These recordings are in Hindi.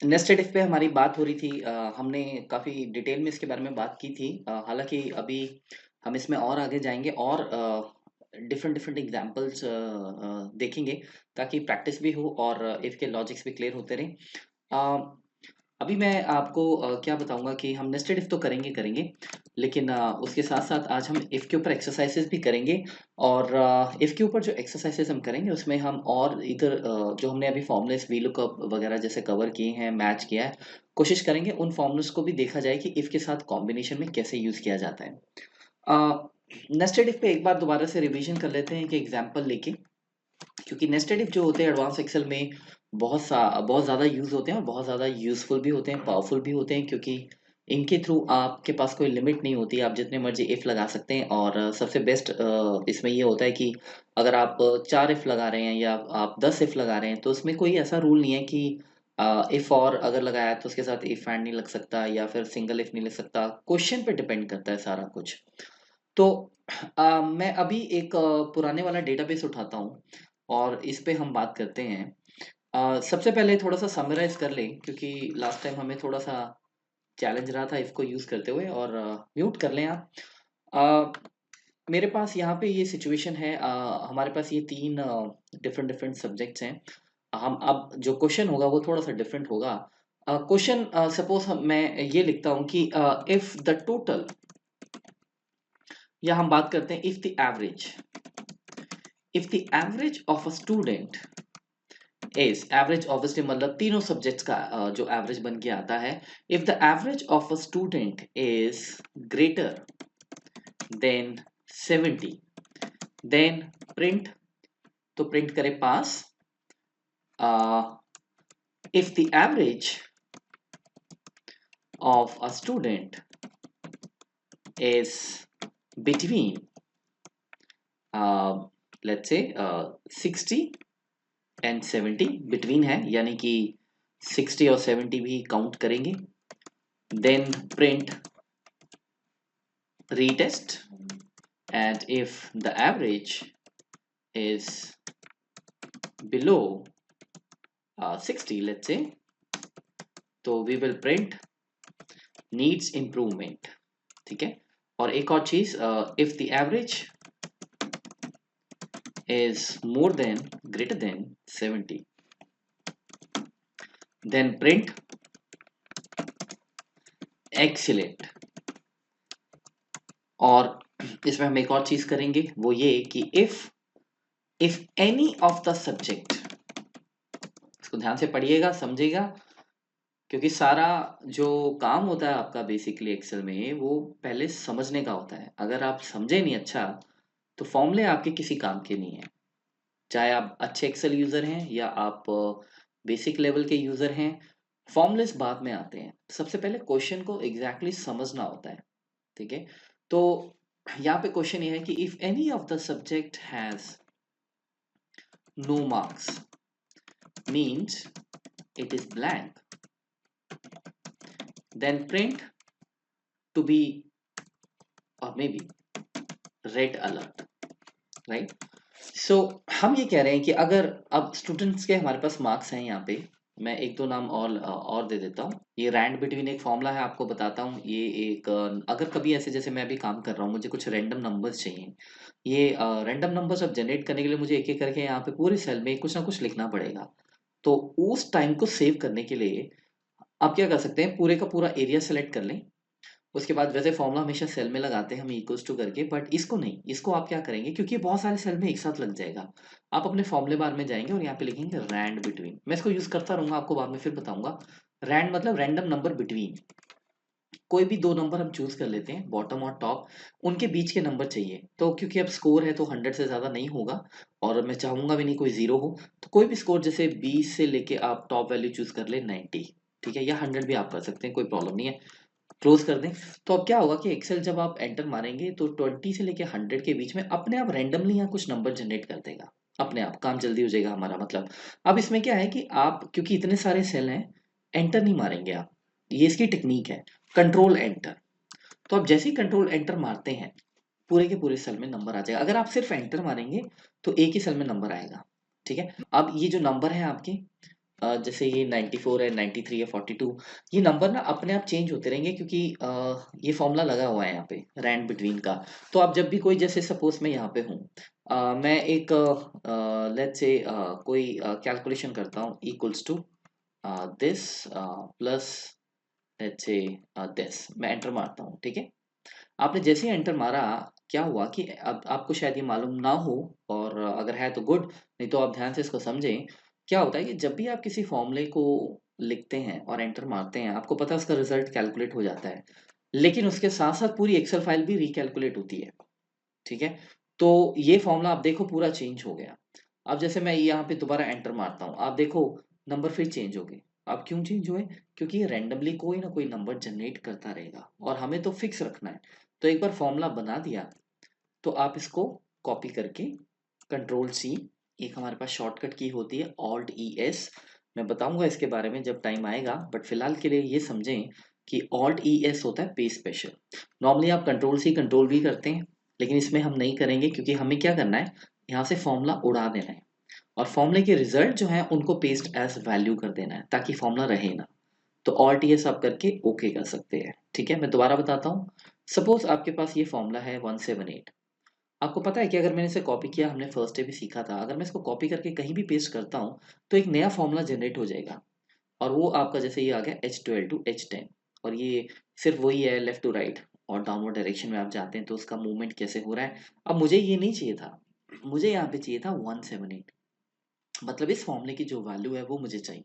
नेस्टेड इफ पे हमारी बात हो रही थी। हमने काफ़ी डिटेल में इसके बारे में बात की थी। हालांकि अभी हम इसमें और आगे जाएंगे और डिफरेंट डिफरेंट एग्जांपल्स देखेंगे ताकि प्रैक्टिस भी हो और इफ के लॉजिक्स भी क्लियर होते रहें। अ, अभी मैं आपको क्या बताऊंगा कि हम नेस्टेड इफ तो करेंगे करेंगे, लेकिन उसके साथ साथ आज हम इफ के ऊपर एक्सरसाइजेस भी करेंगे। और इफ के ऊपर जो एक्सरसाइजेस हम करेंगे उसमें हम और इधर जो हमने अभी फॉर्मूलेस वी लुकअप वगैरह जैसे कवर किए हैं, मैच किया है, कोशिश करेंगे उन फॉर्मूलेस को भी देखा जाए कि इफ के साथ कॉम्बिनेशन में कैसे यूज किया जाता है। नेस्टेड इफ पे एक बार दोबारा से रिवीजन कर लेते हैं कि एग्जांपल लेके, क्योंकि नेस्टेड इफ जो होते हैं एडवांस एक्सेल में बहुत ज़्यादा यूज़ होते हैं और बहुत ज़्यादा यूज़फुल भी होते हैं, पावरफुल भी होते हैं, क्योंकि इनके थ्रू आपके पास कोई लिमिट नहीं होती, आप जितने मर्जी इफ़ लगा सकते हैं। और सबसे बेस्ट इसमें ये होता है कि अगर आप 4 इफ़ लगा रहे हैं या आप 10 इफ़ लगा रहे हैं तो उसमें कोई ऐसा रूल नहीं है कि इफ़ और अगर लगाया है तो उसके साथ इफ़ एंड नहीं लग सकता या फिर सिंगल इफ़ नहीं लग सकता। क्वेश्चन पे डिपेंड करता है सारा कुछ। तो मैं अभी एक पुराने वाला डेटाबेस उठाता हूँ और इस पे हम बात करते हैं। सबसे पहले थोड़ा-सा समराइज़ कर लें, क्योंकि लास्ट टाइम हमें थोड़ा-सा चैलेंज रहा था इसको यूज़ करते हुए। और म्यूट कर लें आप। अ, मेरे पास यहाँ पे ये सिचुएशन है। हमारे पास ये 3 डिफरेंट डिफरेंट सब्जेक्ट्स हैं। हम अब जो क्वेश्चन होगा वो थोड़ा-सा डिफरेंट होगा। क्वेश्चन सपोज़ मैं ये लिखता हूँ कि इफ द टोटल, या हम बात करते हैं if the average of a student is, average obviously मतलब तीनों सब्जेक्ट्स का जो एवरेज बन के आता है। If the average of a student is greater than 70, then print, तो प्रिंट करें pass. If the average of a student is between let's say 60 and 70, between है यानी कि 60 और 70 भी काउंट करेंगे। Then print retest, and if the average is below 60 let's say, तो we will print needs improvement। ठीक है। और एक और चीज, if the average is more than greater than 70, then print excellent। और इसमें हम एक और चीज करेंगे, वो ये कि if any of the subject, इसको ध्यान से पढ़िएगा समझिएगा, क्योंकि सारा जो काम होता है आपका बेसिकली एक्सेल में वो पहले समझने का होता है। अगर आप समझे नहीं अच्छा तो फॉर्मूले आपके किसी काम के नहीं है। चाहे आप अच्छे एक्सेल यूजर हैं या आप बेसिक लेवल के यूजर हैं, फॉर्मूलेस बाद में आते हैं। सबसे पहले क्वेश्चन को एग्जैक्टली समझना होता है। ठीक है। तो यहाँ पे क्वेश्चन ये है कि if any of the subject has no marks means it is blank, then print to be or maybe red alert, right? So हम ये कह रहे हैं कि अगर अब स्टूडेंट्स के हमारे पास मार्क्स हैं, यहाँ पे मैं एक दो नाम और दे देता हूँ। ये रैंड बिटवीन एक फॉर्मूला है, आपको बताता हूँ। ये एक अगर कभी ऐसे जैसे मैं अभी काम कर रहा हूँ, मुझे कुछ रैंडम नंबर्स चाहिए। ये रैंडम नंबर्स अब जनरेट करने के लिए मुझे एक एक करके यहाँ पे पूरे सेल में कुछ ना कुछ लिखना पड़ेगा। तो उस टाइम को सेव करने के लिए आप क्या कर सकते हैं, पूरे का पूरा एरिया सेलेक्ट कर लें। उसके बाद वैसे फॉर्मूला हमेशा सेल में लगाते हैं हम इक्वल्स टू करके, बट इसको नहीं, इसको आप क्या करेंगे, क्योंकि ये बहुत सारे सेल में एक साथ लग जाएगा। आप अपने फॉर्मूले बार में जाएंगे और यहाँ पे लिखेंगे रैंड बिटवीन। मैं इसको यूज करता रहूंगा, आपको बाद में फिर बताऊंगा। रैंड मतलब रैंडम नंबर बिटवीन। कोई भी दो नंबर हम चूज कर लेते हैं, बॉटम और टॉप, उनके बीच के नंबर चाहिए। तो क्योंकि अब स्कोर है तो 100 से ज्यादा नहीं होगा, और मैं चाहूंगा भी नहीं कोई जीरो हो। तो कोई भी स्कोर जैसे 20 से लेके आप टॉप वैल्यू चूज कर ले 90। ठीक है, या 100 भी आप कर सकते हैं, कोई प्रॉब्लम नहीं है। क्लोज कर दें। तो अब क्या होगा कि एक्सेल जब आप एंटर मारेंगे तो 20 से लेके 100 के बीच में अपने आप रैंडमली यहाँ कुछ नंबर जनरेट कर देगा। अपने आप काम जल्दी हो जाएगा हमारा मतलब। अब इसमें क्या है कि आप, क्योंकि इतने सारे सेल हैं, एंटर नहीं मारेंगे आप। ये इसकी टेक्निक है, कंट्रोल एंटर। तो आप जैसे ही कंट्रोल एंटर मारते हैं पूरे के पूरे सेल में नंबर आ जाएगा। अगर आप सिर्फ एंटर मारेंगे तो एक ही सेल में नंबर आएगा। ठीक है। अब ये जो नंबर है आपके, जैसे ये 94 है, 93 है, 42, ये नंबर ना अपने आप चेंज होते रहेंगे क्योंकि ये फॉर्मूला लगा हुआ है यहाँ पे रैंड बिटवीन का। तो आप जब भी कोई, जैसे सपोज मैं यहाँ पे हूँ, मैं एक लेट्स से कोई कैलकुलेशन करता हूँ equals to this plus let's say this, मैं एंटर मारता हूँ, ठीक है। आपने जैसे ही एंटर मारा, क्या हुआ कि अब आपको शायद ये मालूम ना हो, और अगर है तो गुड, नहीं तो आप ध्यान से इसको समझें। क्या होता है कि जब भी आप किसी फॉर्मूले को लिखते हैं और एंटर मारते हैं, आपको पता है उसका रिजल्ट कैलकुलेट हो जाता है, लेकिन उसके साथ साथ पूरी एक्सेल फाइल भी रिकैलकुलेट होती है, ठीक है। तो ये फॉर्मूला आप देखो पूरा चेंज हो गया। अब जैसे मैं यहाँ पे दोबारा एंटर मारता हूँ, आप देखो नंबर फिर चेंज हो गए। अब क्यों चेंज हुए? क्योंकि ये रैंडमली कोई ना कोई नंबर जनरेट करता रहेगा और हमें तो फिक्स रखना है। तो एक बार फॉर्मूला बना दिया, तो आप इसको कॉपी करके कंट्रोल सी, एक हमारे पास शॉर्टकट की होती है ऑल्ट ई एस, मैं बताऊंगा इसके बारे में जब टाइम आएगा, बट फिलहाल के लिए ये समझें कि ऑल्ट ई एस होता है पेस्ट स्पेशल। नॉर्मली आप कंट्रोल सी कंट्रोल वी करते हैं, लेकिन इसमें हम नहीं करेंगे क्योंकि हमें क्या करना है, यहाँ से फॉर्मूला उड़ा देना है और फॉर्मूले के रिजल्ट जो है उनको पेस्ट एज वैल्यू कर देना है ताकि फॉर्मूला रहे ना। तो ऑल्ट ये सब करके ओके कर सकते हैं, ठीक है। मैं दोबारा बताता हूँ। सपोज आपके पास ये फॉर्मूला है 178। आपको पता है कि अगर मैंने इसे कॉपी किया, हमने फर्स्ट डे भी सीखा था, अगर मैं इसको कॉपी करके कहीं भी पेस्ट करता हूँ तो एक नया फॉर्मूला जनरेट हो जाएगा। और वो आपका जैसे ये आ गया H12 टू H10, और ये सिर्फ वही है लेफ्ट टू राइट, और डाउनवर्ड डायरेक्शन में आप जाते हैं तो उसका मूवमेंट कैसे हो रहा है। अब मुझे ये नहीं चाहिए था, मुझे यहाँ पे चाहिए था 178, मतलब इस फॉर्मूले की जो वैल्यू है वो मुझे चाहिए,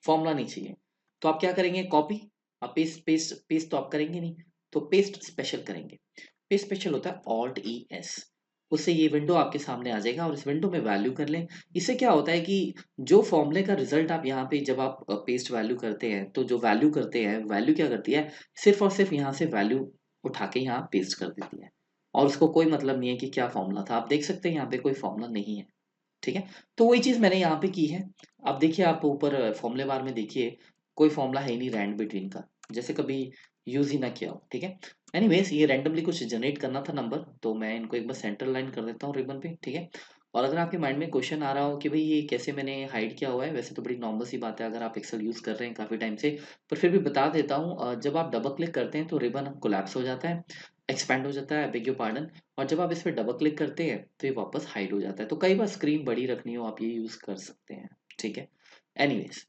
फॉर्मूला नहीं चाहिए। तो आप क्या करेंगे, कॉपी। आप पेस्ट पेस्ट पेस्ट तो आप करेंगे नहीं, तो पेस्ट स्पेशल करेंगे। पेस्ट स्पेशल होता है ऑल्ट ई एस, उससे ये विंडो आपके सामने आ जाएगा और इस विंडो में वैल्यू कर लें। इससे क्या होता है कि जो फॉर्मूले का रिजल्ट आप यहाँ पे जब आप पेस्ट वैल्यू करते हैं, तो जो वैल्यू करते हैं, वैल्यू क्या करती है, सिर्फ और सिर्फ यहाँ से वैल्यू उठा के यहाँ पेस्ट कर देती है, और उसको कोई मतलब नहीं है कि क्या फॉर्मूला था। आप देख सकते हैं यहाँ पे कोई फॉर्मूला नहीं है, ठीक है। तो वही चीज मैंने यहाँ पे की है। अब देखिए, आप ऊपर फॉर्मूले बार में देखिए, कोई फॉर्मूला है ही नहीं रैंड बिटवीन का, जैसे कभी यूज ही ना किया हो, ठीक है। एनीवेज, ये रैंडमली कुछ जनरेट करना था नंबर, तो मैं इनको एक बार सेंटर लाइन कर देता हूँ रिबन पे, ठीक है। और अगर आपके माइंड में क्वेश्चन आ रहा हो कि भाई ये कैसे मैंने हाइड किया हुआ है, वैसे तो बड़ी नॉर्मल सी बात है अगर आप एक्सेल यूज कर रहे हैं काफी टाइम से, पर फिर भी बता देता हूँ। जब आप डबल क्लिक करते हैं तो रिबन कोलैप्स हो जाता है, एक्सपैंड हो जाता है, बेग योर पार्डन। और जब आप इस पर डबल क्लिक करते हैं तो ये वापस हाइड हो जाता है। तो कई बार स्क्रीन बड़ी रखनी हो, आप ये यूज कर सकते हैं, ठीक है। एनीवेज,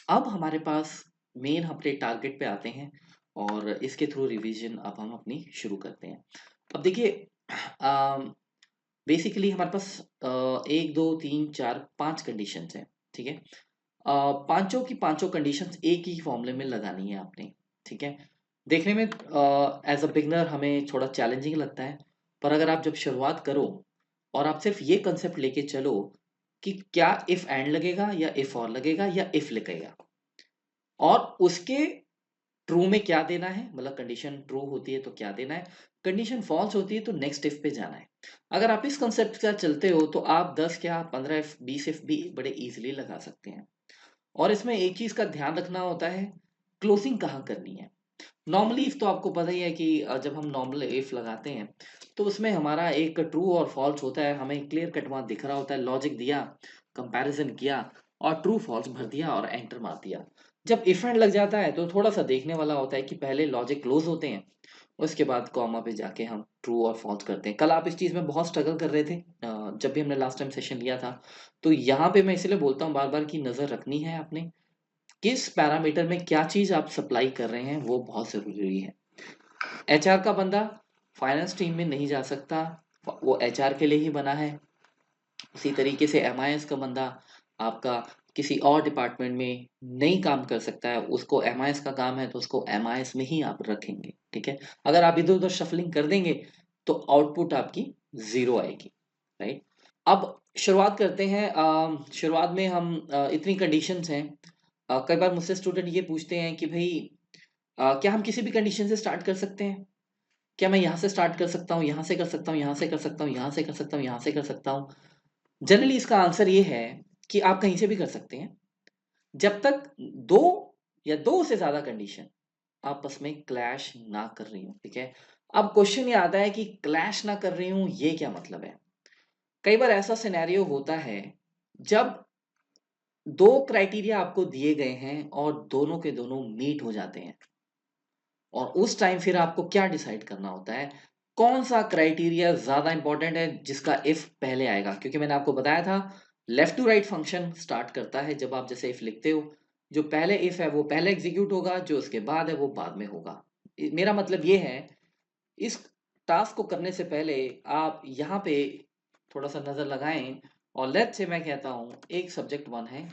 अब हमारे पास मेन अपने टारगेट पे आते हैं, और इसके थ्रू रिवीजन अब हम अपनी शुरू करते हैं। अब देखिए, बेसिकली हमारे पास एक दो तीन चार पांच कंडीशंस हैं, ठीक है। पांचों की पांचों कंडीशंस एक ही फॉर्मूले में लगानी है आपने, ठीक है। देखने में एज अ बिगनर हमें थोड़ा चैलेंजिंग लगता है, पर अगर आप जब शुरुआत करो और आप सिर्फ ये कंसेप्ट लेके चलो कि क्या इफ एंड लगेगा या इफ और लगेगा या इफ लगेगा, और उसके ट्रू में क्या देना है, मतलब कंडीशन ट्रू होती है तो क्या देना है, कंडीशन फॉल्स होती है तो नेक्स्ट इफ पे जाना है। अगर आप इस कंसेप्ट के साथ चलते हो तो आप 10 क्या 15 इफ 20 इफ भी बड़े इजीली लगा सकते हैं। और इसमें एक चीज का ध्यान रखना होता है, क्लोजिंग कहाँ करनी है। नॉर्मली इफ तो आपको पता ही है कि जब हम नॉर्मल इफ लगाते हैं तो उसमें हमारा एक ट्रू और फॉल्स होता है, हमें क्लियर कट वहां दिख रहा होता है, लॉजिक दिया, कंपैरिजन किया और ट्रू फॉल्स भर दिया और एंटर मार दिया। जब इफ एंड लग जाता है तो थोड़ा सा देखने वाला होता है कि पहले लॉजिक क्लोज होते हैं, उसके बाद कॉमा पे जाके हम ट्रू और फॉल्स करते हैं। कल आप इस चीज में बहुत स्ट्रगल कर रहे थे, जब भी हमने लास्ट टाइम सेशन लिया था। तो यहाँ पे मैं इसलिए बोलता हूँ बार बार की नजर रखनी है आपने, किस पैरामीटर में क्या चीज आप सप्लाई कर रहे हैं, वो बहुत जरूरी है। एचआर का बंदा फाइनेंस टीम में नहीं जा सकता, वो एचआर के लिए ही बना है। उसी तरीके से एमआईएस का बंदा आपका किसी और डिपार्टमेंट में नहीं काम कर सकता है, उसको एमआईएस का काम है तो उसको एमआईएस में ही आप रखेंगे, ठीक है। अगर आप इधर उधर शफलिंग कर देंगे तो आउटपुट आपकी जीरो आएगी, राइट। अब शुरुआत करते हैं। शुरुआत में हम इतनी कंडीशंस हैं। कई बार मुझसे स्टूडेंट ये पूछते हैं कि भाई क्या हम किसी भी कंडीशन से स्टार्ट कर सकते हैं, क्या मैं यहाँ से स्टार्ट कर सकता हूँ, यहाँ से कर सकता हूँ, यहाँ से कर सकता हूँ, यहाँ से कर सकता हूँ, यहाँ से कर सकता हूँ। जनरली इसका आंसर ये है कि आप कहीं से भी कर सकते हैं, जब तक दो या दो से ज्यादा कंडीशन आपस में क्लैश ना कर रही हूँ, ठीक है। अब क्वेश्चन ये आता है कि क्लैश ना कर रही हूँ ये क्या मतलब है। कई बार ऐसा सिनेरियो होता है जब दो क्राइटेरिया आपको दिए गए हैं और दोनों के दोनों मीट हो जाते हैं, और उस टाइम फिर आपको क्या डिसाइड करना होता है, कौन सा क्राइटेरिया ज्यादा इंपॉर्टेंट है, जिसका इफ पहले आएगा। क्योंकि मैंने आपको बताया था left to right function start करता है जब आप जैसे इफ लिखते हो, जो पहले इफ है वो पहले एग्जीक्यूट होगा, जो उसके बाद है वो बाद में होगा। मेरा मतलब ये है, इस टास्क को करने से पहले आप यहाँ पे थोड़ा सा नजर लगाएं, और लेट्स से मैं कहता हूं एक सब्जेक्ट वन है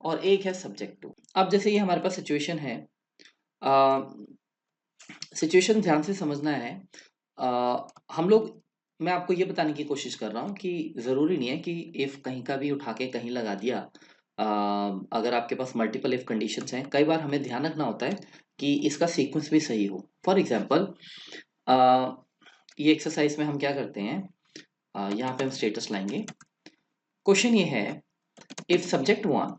और एक है सब्जेक्ट टू। अब जैसे ये हमारे पास सिचुएशन है, सिचुएशन ध्यान से समझना है। हम लोग, मैं आपको ये बताने की कोशिश कर रहा हूँ कि ज़रूरी नहीं है कि इफ़ कहीं का भी उठा के कहीं लगा दिया। अगर आपके पास मल्टीपल इफ़ कंडीशंस हैं, कई बार हमें ध्यान रखना होता है कि इसका सीक्वेंस भी सही हो। फॉर एग्जांपल, ये एक्सरसाइज में हम क्या करते हैं, यहाँ पे हम स्टेटस लाएंगे। क्वेश्चन ये है, if subject one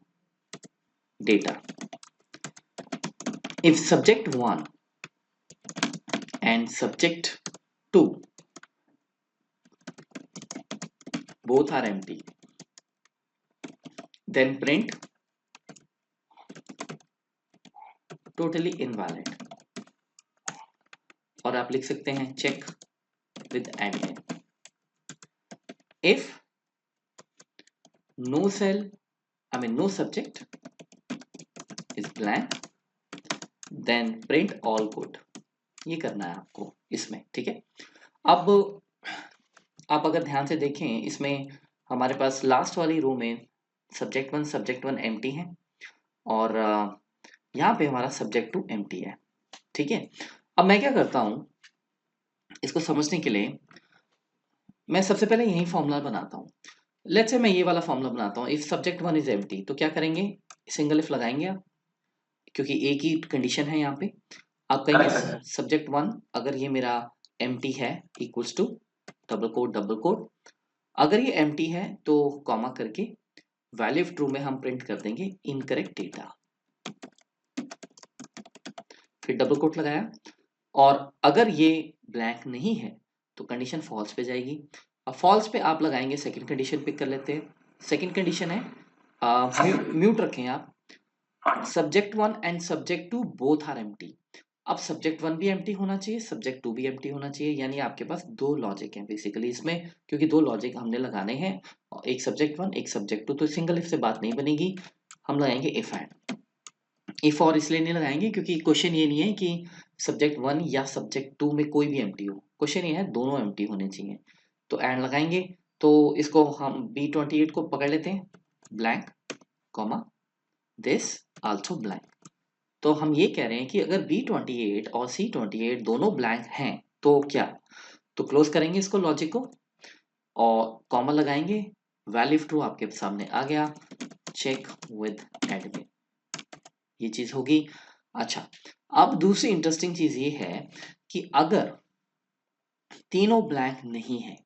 data, if subject one and subject two both are empty, then print totally invalid। और आप लिख सकते हैं check with admin, if no cell, I mean no subject is blank, then print all good। ये करना है आपको इसमें, ठीक है। अब आप अगर ध्यान से देखें, इसमें हमारे पास लास्ट वाली रो में सब्जेक्ट वन एम्प्टी है, और यहाँ पे हमारा सब्जेक्ट टू एम्प्टी है, ठीक है। अब मैं क्या करता हूं, इसको समझने के लिए मैं सबसे पहले यही फॉर्मूला बनाता हूँ। लेट्स से मैं ये वाला फॉर्मूला बनाता हूँ, if subject one is empty, तो क्या करेंगे, सिंगल इफ लगाएंगे आप, क्योंकि एक ही कंडीशन है यहाँ पे। आप कहेंगे सब्जेक्ट वन अगर ये मेरा एम्प्टी है equals to double quote double quote, अगर ये एम्प्टी है तो कॉमा करके वैल्यू ट्रू में हम प्रिंट कर देंगे इनकरेक्ट डेटा, फिर डबल कोट लगाया, और अगर ये ब्लैंक नहीं है तो कंडीशन फॉल्स पे जाएगी। अब फॉल्स पे आप लगाएंगे, सेकंड कंडीशन पिक कर लेते हैं। सेकंड कंडीशन है, म्यूट रखें आप, subject one and subject two both are empty. अब सब्जेक्ट वन भी एम्प्टी होना चाहिए, सब्जेक्ट टू भी एम्प्टी होना चाहिए, यानी आपके पास दो लॉजिक हैं बेसिकली इसमें, क्योंकि दो लॉजिक हमने लगाने हैं, एक सब्जेक्ट वन एक सब्जेक्ट टू। तो सिंगल इफ से बात नहीं बनेगी, हम लगाएंगे इफ एंड। इफ और इसलिए नहीं लगाएंगे क्योंकि क्वेश्चन ये नहीं है कि सब्जेक्ट वन या सब्जेक्ट टू में कोई भी एम्प्टी हो, क्वेश्चन ये है दोनों एम्प्टी होने चाहिए। तो एंड लगाएंगे, तो इसको हम B28 को पकड़ लेते हैं, blank comma this also blank. तो हम ये कह रहे हैं कि अगर B28 और C28 दोनों ब्लैंक हैं तो क्या, तो क्लोज करेंगे इसको लॉजिक को और कॉमा लगाएंगे, वैल्यू ट्रू आपके सामने आ गया, चेक विद एडमिन, ये चीज होगी। अच्छा, अब दूसरी इंटरेस्टिंग चीज ये है कि अगर तीनों ब्लैंक नहीं है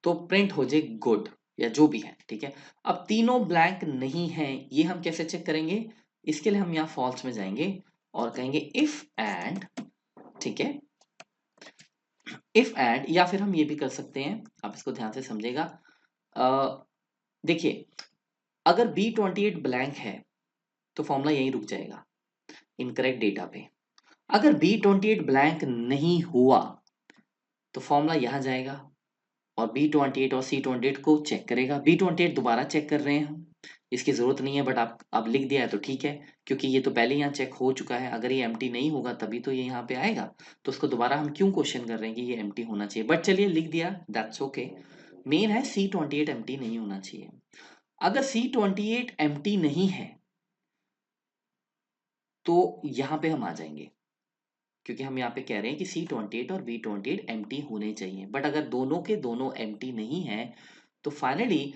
तो प्रिंट हो जाए गुड या जो भी है, ठीक है। अब तीनों ब्लैंक नहीं है, ये हम कैसे चेक करेंगे, इसके लिए हम यहाँ फॉल्स में जाएंगे और कहेंगे इफ एंड, ठीक है, इफ एंड, या फिर हम ये भी कर सकते हैं, आप इसको ध्यान से समझेगा। देखिए, अगर B28 ब्लैंक है तो फॉर्मूला यहीं रुक जाएगा इनकरेक्ट डेटा पे। अगर B28 ब्लैंक नहीं हुआ तो फॉर्मूला यहां जाएगा और B28 और C28 को चेक करेगा। B28 दोबारा चेक कर रहे हैं हम, इसकी जरूरत नहीं है, बट आप अब लिख दिया है तो ठीक है, क्योंकि ये तो पहले यहाँ चेक हो चुका है। अगर ये एम्प्टी नहीं होगा तभी तो ये यहाँ पे आएगा, तो उसको दोबारा हम क्यों क्वेश्चन कर रहे हैं कि ये एम्प्टी होना चाहिए, बट चलिए लिख दिया, दैट्स ओके। मेन है C28 एम्प्टी नहीं होना चाहिए। अगर C28 एम्प्टी नहीं है तो यहाँ पे हम आ जाएंगे, क्योंकि हम यहाँ पे कह रहे हैं कि C28 और B28 एम्प्टी होने चाहिए, बट अगर दोनों के दोनों एम्प्टी नहीं है तो फाइनली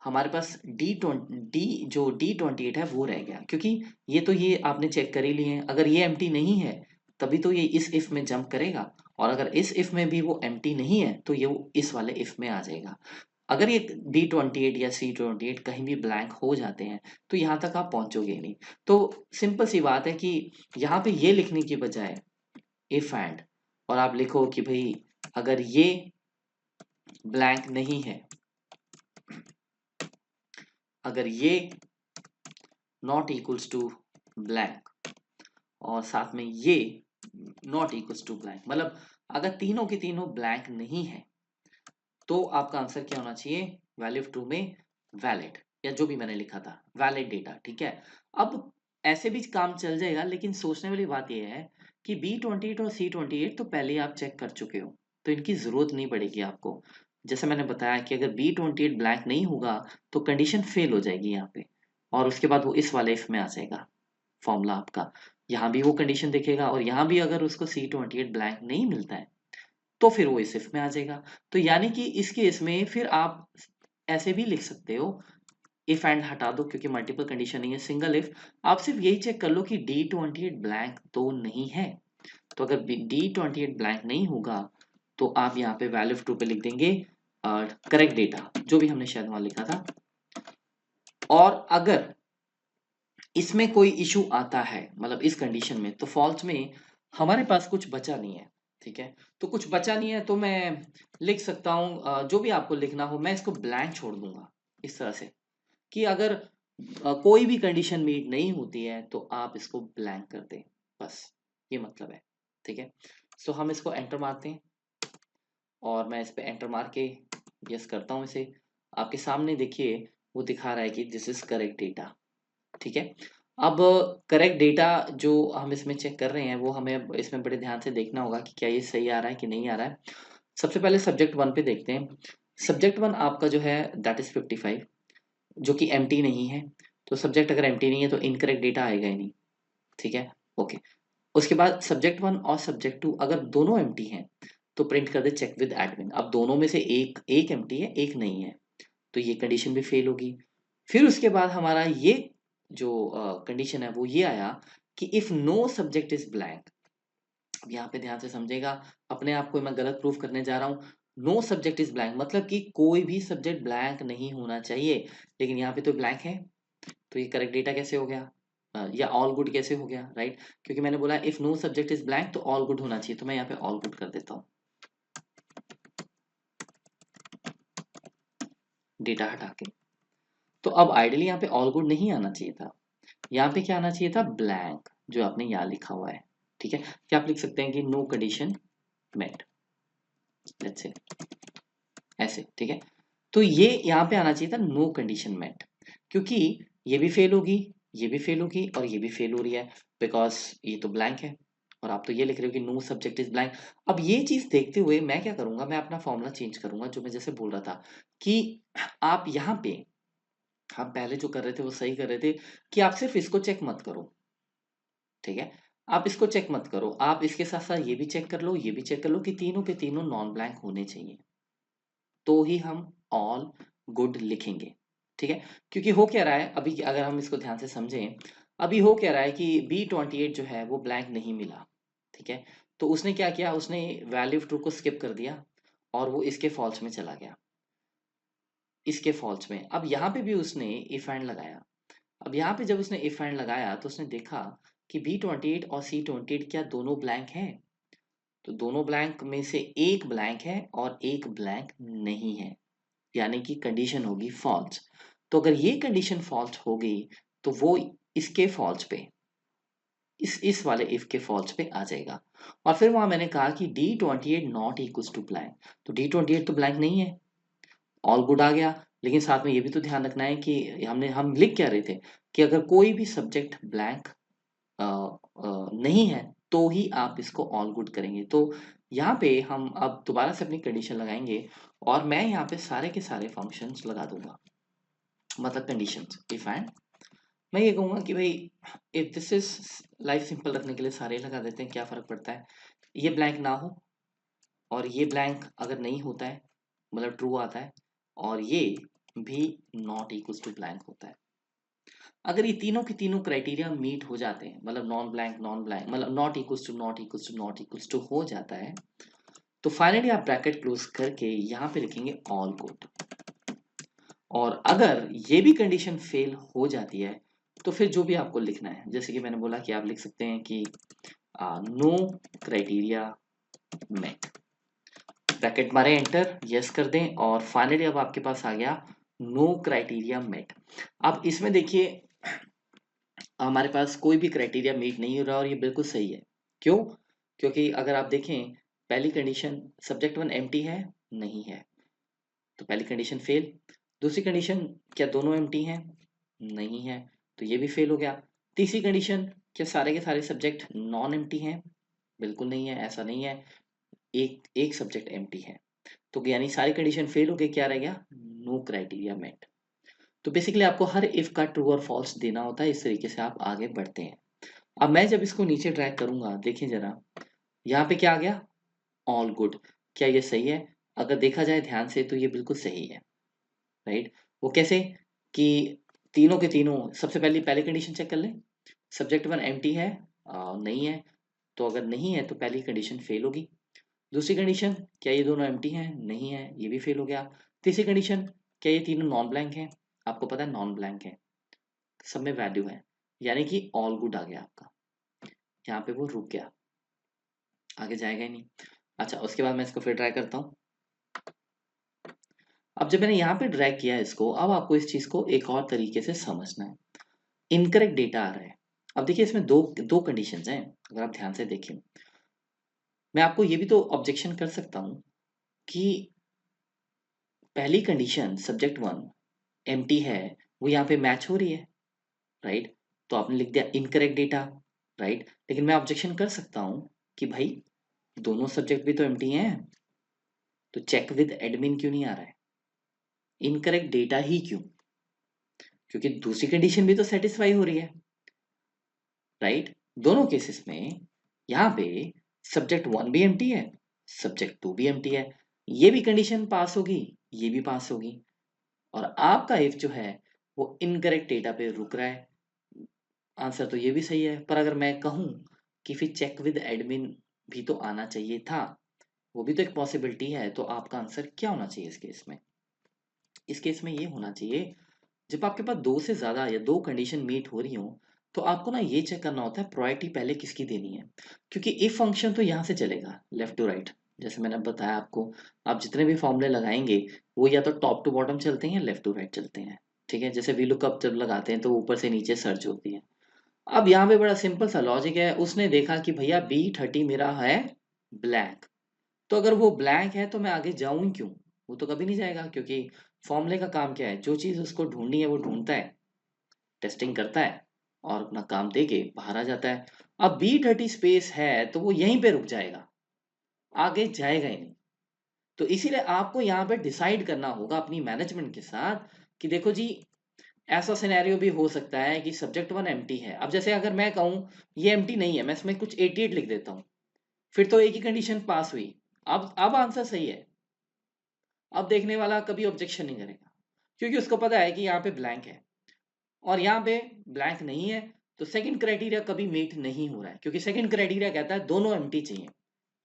हमारे पास D28 है वो रह गया, क्योंकि ये आपने चेक कर ही लिए हैं। अगर ये एम्प्टी नहीं है तभी तो ये इस इफ में जंप करेगा, और अगर इस इफ में भी वो एम्प्टी नहीं है तो ये वो इस वाले इफ में आ जाएगा। अगर ये D28 या C28 कहीं भी ब्लैंक हो जाते हैं तो यहाँ तक आप पहुंचोगे नहीं। तो सिंपल सी बात है कि यहाँ पे ये लिखने की बजाय इफ एंड, और आप लिखो कि भाई अगर ये ब्लैंक नहीं है, अगर ये नॉट इक्वल्स टू ब्लैंक और साथ में ये नॉट इक्वल्स टू ब्लैंक, मतलब अगर तीनों के तीनों ब्लैंक नहीं है तो आपका आंसर क्या होना चाहिए, वैल्यू ऑफ ट्रू में वैलिड, या जो भी मैंने लिखा था वैलिड डेटा। ठीक है, अब ऐसे भी काम चल जाएगा, लेकिन सोचने वाली बात यह है कि B28 और C28 तो पहले ही आप चेक कर चुके हो, तो इनकी जरूरत नहीं पड़ेगी आपको। जैसे मैंने बताया कि अगर B28 ब्लैंक नहीं होगा तो कंडीशन फेल हो जाएगी यहाँ पे, और उसके बाद वो इस वाले इफ में आ जाएगा फॉर्मूला आपका। यहाँ भी वो कंडीशन देखेगा, और यहाँ भी अगर उसको C28 ब्लैंक नहीं मिलता है तो फिर वो इस इफ में आ जाएगा। तो यानी कि इस केस में फिर आप ऐसे भी लिख सकते हो, इफ एंड हटा दो क्योंकि मल्टीपल कंडीशन नहीं है, सिंगल इफ। आप सिर्फ यही चेक कर लो कि D28 ब्लैंक तो नहीं है। तो अगर D28 ब्लैंक नहीं होगा तो आप यहाँ पे वैल्यू ऑफ ट्रू पे लिख देंगे करेक्ट डेटा, जो भी हमने शायद वहां लिखा था। और अगर इसमें कोई इशू आता है, मतलब इस कंडीशन में, तो फॉल्स में हमारे पास कुछ बचा नहीं है। ठीक है, तो कुछ बचा नहीं है तो मैं लिख सकता हूँ जो भी आपको लिखना हो, मैं इसको ब्लैंक छोड़ दूंगा इस तरह से कि अगर कोई भी कंडीशन मीट नहीं होती है तो आप इसको ब्लैंक कर दें, बस ये मतलब है। ठीक है, सो हम इसको एंटर मारते हैं, और मैं इस पे एंटर मार के यस करता हूँ इसे। आपके सामने देखिए वो दिखा रहा है कि दिस इज करेक्ट डेटा। ठीक है, अब करेक्ट डेटा जो हम इसमें चेक कर रहे हैं वो हमें इसमें बड़े ध्यान से देखना होगा कि क्या ये सही आ रहा है कि नहीं आ रहा है। सबसे पहले सब्जेक्ट वन पे देखते हैं। सब्जेक्ट वन आपका जो है दैट इज 55, जो कि एम्प्टी नहीं है। तो सब्जेक्ट अगर एम्प्टी नहीं है तो इनकरेक्ट डेटा आएगा ही नहीं। ठीक है, ओके। उसके बाद सब्जेक्ट वन और सब्जेक्ट टू अगर दोनों एम्प्टी हैं तो प्रिंट कर दे चेक विद एडमिन। अब दोनों में से एक एक एम्प्टी है, एक नहीं है, तो ये कंडीशन भी फेल होगी। फिर उसके बाद हमारा ये जो कंडीशन है वो ये आया कि if no subject is blank. अब यहाँ पे ध्यान से समझेगा, अपने आप को मैं गलत प्रूफ करने जा रहा हूँ। नो सब्जेक्ट इज ब्लैंक मतलब कि कोई भी सब्जेक्ट ब्लैंक नहीं होना चाहिए, लेकिन यहाँ पे तो ब्लैंक है। तो ये करेक्ट डेटा कैसे हो गया, या ऑल गुड कैसे हो गया, राइट? क्योंकि मैंने बोला if no subject is blank तो ऑल गुड होना चाहिए, तो मैं यहाँ पे ऑल गुड कर देता हूँ, डेटा हटा के। तो अब आइडियली यहाँ पे ऑल गुड नहीं आना चाहिए था, यहाँ पे क्या आना चाहिए था, ब्लैंक, जो आपने यहाँ लिखा हुआ है। ठीक है, क्या आप लिख सकते हैं कि no condition met, let's say ऐसे। ठीक है, तो ये यहाँ पे आना चाहिए था नो कंडीशन मेट, क्योंकि ये भी फेल होगी, ये भी फेल होगी, और ये भी फेल हो रही है, बिकॉज ये तो ब्लैंक है, और आप तो ये लिख रहे हो कि नो सब्जेक्ट इज ब्लैंक। अब ये चीज देखते हुए मैं क्या करूंगा, मैं अपना फॉर्मूला चेंज करूंगा, जो मैं जैसे बोल रहा था कि आप यहाँ पे, हम पहले जो कर रहे थे वो सही कर रहे थे कि आप सिर्फ इसको चेक मत करो। ठीक है, आप इसको चेक मत करो, आप इसके साथ साथ ये भी चेक कर लो, ये भी चेक कर लो कि तीनों के तीनों नॉन ब्लैंक होने चाहिए, तो ही हम ऑल गुड लिखेंगे। ठीक है, क्योंकि हो क्या रहा है अभी, अगर हम इसको ध्यान से समझें, अभी हो क्या रहा है कि B28 जो है वो ब्लैंक नहीं मिला। ठीक है, तो उसने क्या किया, उसने वैल्यू ऑफ ट्रू को स्किप कर दिया और वो इसके फॉल्स में चला गया, इसके फॉल्स में। अब यहाँ पे भी उसने इफ एंड लगाया। अब यहाँ पे जब उसने इफ एंड लगाया तो उसने देखा कि B28 और C28 क्या दोनों ब्लैंक हैं, तो दोनों ब्लैंक में से एक ब्लैंक है और एक ब्लैंक नहीं है, यानी कि कंडीशन होगी फॉल्स। तो अगर ये कंडीशन फॉल्स हो गई तो वो इसके फॉल्स पे, इस वाले इफ के फॉल्स पे आ जाएगा। और फिर वहां मैंने कहा कि D28 not equal to blank, तो D28 तो ब्लैंक नहीं है, ऑल गुड आ गया। लेकिन साथ में ये भी तो ध्यान रखना है कि हम लिख क्या रहे थे कि अगर कोई भी सब्जेक्ट ब्लैंक नहीं है तो ही आप इसको ऑल गुड करेंगे। तो यहाँ पे हम अब दोबारा से अपनी कंडीशन लगाएंगे, और मैं यहाँ पे सारे के सारे फंक्शंस लगा दूंगा, मतलब कंडीशंस इफ एंड। मैं ये कहूंगा कि भाई if this is, life simple रखने के लिए सारे लगा देते हैं, क्या फर्क पड़ता है, ये ब्लैंक ना हो और ये ब्लैंक अगर नहीं होता है मतलब ट्रू आता है, और ये भी नॉट इक्वल टू ब्लैंक होता है। अगर ये तीनों के तीनों क्राइटेरिया मीट हो जाते हैं, मतलब नॉन ब्लैंक मतलब not equals to not equals to not equals to हो जाता है, तो फाइनली आप ब्रैकेट क्लोज करके यहाँ पे लिखेंगे ऑल गुड। और अगर ये भी कंडीशन फेल हो जाती है तो फिर जो भी आपको लिखना है, जैसे कि मैंने बोला कि आप लिख सकते हैं कि नो क्राइटेरिया मेट, ब्रैकेट मारे एंटर, यस कर दें, और फाइनली अब आपके पास आ गया नो क्राइटेरिया मेट। अब इसमें देखिए हमारे पास कोई भी क्राइटेरिया मीट नहीं हो रहा और ये बिल्कुल सही है। क्यों? क्योंकि अगर आप देखें पहली कंडीशन सब्जेक्ट वन एम्प्टी है, नहीं है, तो पहली कंडीशन फेल। दूसरी कंडीशन क्या दोनों एम्प्टी हैं? नहीं है, तो ये भी फेल हो गया। तीसरी कंडीशन क्या सारे के सारे सब्जेक्ट नॉन एम्प्टी हैं? बिल्कुल नहीं है, ऐसा नहीं है, एक एक सब्जेक्ट एम्प्टी है। तो यानी सारी कंडीशन फेल हो गई, क्या रह गया? No criteria met. तो बेसिकली आपको हर इफ का ट्रू और फॉल्स देना होता है, इस तरीके से आप आगे बढ़ते हैं। अब मैं जब इसको नीचे ड्रैग करूंगा, देखिए जरा, यहाँ पे क्या आ गया? All good. क्या ये सही है? अगर देखा जाए ध्यान से तो ये बिल्कुल सही है, राइट। वो कैसे? कि तीनों के तीनों, सबसे पहली कंडीशन चेक कर ले, सब्जेक्ट वन एम्प्टी है, नहीं है, तो अगर नहीं है तो पहली कंडीशन फेल होगी। दूसरी कंडीशन, क्या ये दोनों एम्प्टी हैं? नहीं है, ये भी फेल हो गया। तीसरी कंडीशन, क्या ये तीनों नॉन ब्लैंक हैं? आपको पता है नॉन ब्लैंक है, सब में वैल्यू है, यानी कि ऑल गुड आ गया आपका। यहाँ पे वो रुक गया, आगे जाएगा ही नहीं। अच्छा, उसके बाद मैं इसको फिर ट्राई करता हूँ। अब जब मैंने यहाँ पे ड्रैग किया है इसको, अब आपको इस चीज को एक और तरीके से समझना है। इनकरेक्ट डेटा आ रहा है। अब देखिए इसमें दो दो कंडीशंस हैं, अगर आप ध्यान से देखें। मैं आपको ये भी तो ऑब्जेक्शन कर सकता हूँ कि पहली कंडीशन सब्जेक्ट वन एम्प्टी है, वो यहाँ पे मैच हो रही है, राइट। तो आपने लिख दिया इनकरेक्ट डेटा, राइट। लेकिन मैं ऑब्जेक्शन कर सकता हूँ कि भाई दोनों सब्जेक्ट भी तो एम्प्टी हैं, तो चेक विद एडमिन क्यों नहीं आ रहा है? इनकरेक्ट डेटा ही क्यों? क्योंकि दूसरी कंडीशन भी तो सेटिस्फाई हो रही है, राइट। दोनों केसेस में यहाँ पे सब्जेक्ट वन भी एम्प्टी है, सब्जेक्ट टू भी एम्प्टी है, ये भी कंडीशन पास होगी, ये भी पास होगी, और आपका इफ जो है वो इनकरेक्ट डेटा पे रुक रहा है। आंसर तो ये भी सही है, पर अगर मैं कहूँ कि फिर चेक विद एडमिन भी तो आना चाहिए था, वो भी तो एक पॉसिबिलिटी है, तो आपका आंसर क्या होना चाहिए इस केस में? इस केस में ये होना चाहिए, जब आपके पास दो से ज्यादा या दो कंडीशन मीट हो रही हो, तो आपको ना ये चेक करना होता है प्रायोरिटी पहले किसकी देनी है। क्योंकि इफ फंक्शन तो यहाँ से चलेगा लेफ्ट टू राइट, जैसे मैंने बताया आपको, आप जितने भी फॉर्मूले लगाएंगे वो या तो टॉप टू बॉटम चलते हैं या लेफ्ट टू राइट चलते हैं, ठीक है। जैसे वी लुकअप जब लगाते हैं तो ऊपर से नीचे सर्च होती है। अब यहाँ पे बड़ा सिंपल सा लॉजिक है, उसने देखा कि भैया B30 मेरा है ब्लैंक, तो अगर वो ब्लैंक है तो मैं आगे जाऊं क्यों? वो तो कभी नहीं जाएगा, क्योंकि फॉर्मूले का काम क्या है, जो चीज उसको ढूंढनी है वो ढूंढता है, टेस्टिंग करता है और अपना काम दे के बाहर आ जाता है। अब B30 स्पेस है तो वो यहीं पे रुक जाएगा, आगे जाएगा ही नहीं। तो इसीलिए आपको यहाँ पे डिसाइड करना होगा अपनी मैनेजमेंट के साथ कि देखो जी, ऐसा सिनेरियो भी हो सकता है कि सब्जेक्ट वन एम्प्टी है। अब जैसे अगर मैं कहूँ ये एम्प्टी नहीं है, मैं इसमें कुछ 88 लिख देता हूँ, फिर तो एक ही कंडीशन पास हुई। अब आंसर सही है, अब देखने वाला कभी ऑब्जेक्शन नहीं करेगा, क्योंकि उसको पता है कि यहाँ पे ब्लैंक है और यहाँ पे ब्लैंक नहीं है, तो सेकंड क्राइटेरिया कभी मीट नहीं हो रहा है, क्योंकि सेकंड क्राइटेरिया कहता है दोनों एम्प्टी चाहिए,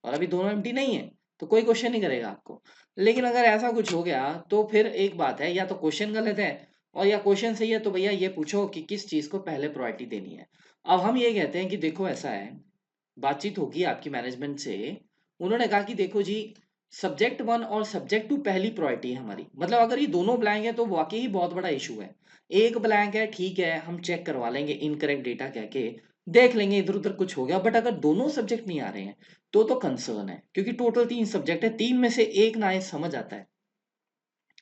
और अभी दोनों एम्प्टी नहीं है, तो कोई क्वेश्चन नहीं करेगा आपको। लेकिन अगर ऐसा कुछ हो गया तो फिर एक बात है, या तो क्वेश्चन गलत है, और या क्वेश्चन सही है, तो भैया ये पूछो कि किस चीज को पहले प्रायोरिटी देनी है। अब हम ये कहते हैं कि देखो ऐसा है, बातचीत होगी आपकी मैनेजमेंट से, उन्होंने कहा कि देखो जी, सब्जेक्ट वन और सब्जेक्ट टू पहली प्रायोरिटी है हमारी, मतलब अगर ये दोनों ब्लैंक है तो वाकई ही बहुत बड़ा इशू है। एक ब्लैंक है ठीक है, हम चेक करवा लेंगे इनकरेक्ट डेटा कह के, देख लेंगे इधर उधर कुछ हो गया, बट अगर दोनों सब्जेक्ट नहीं आ रहे हैं तो कंसर्न है, क्योंकि टोटल 3 सब्जेक्ट है, 3 में से एक ना आए समझ आता है,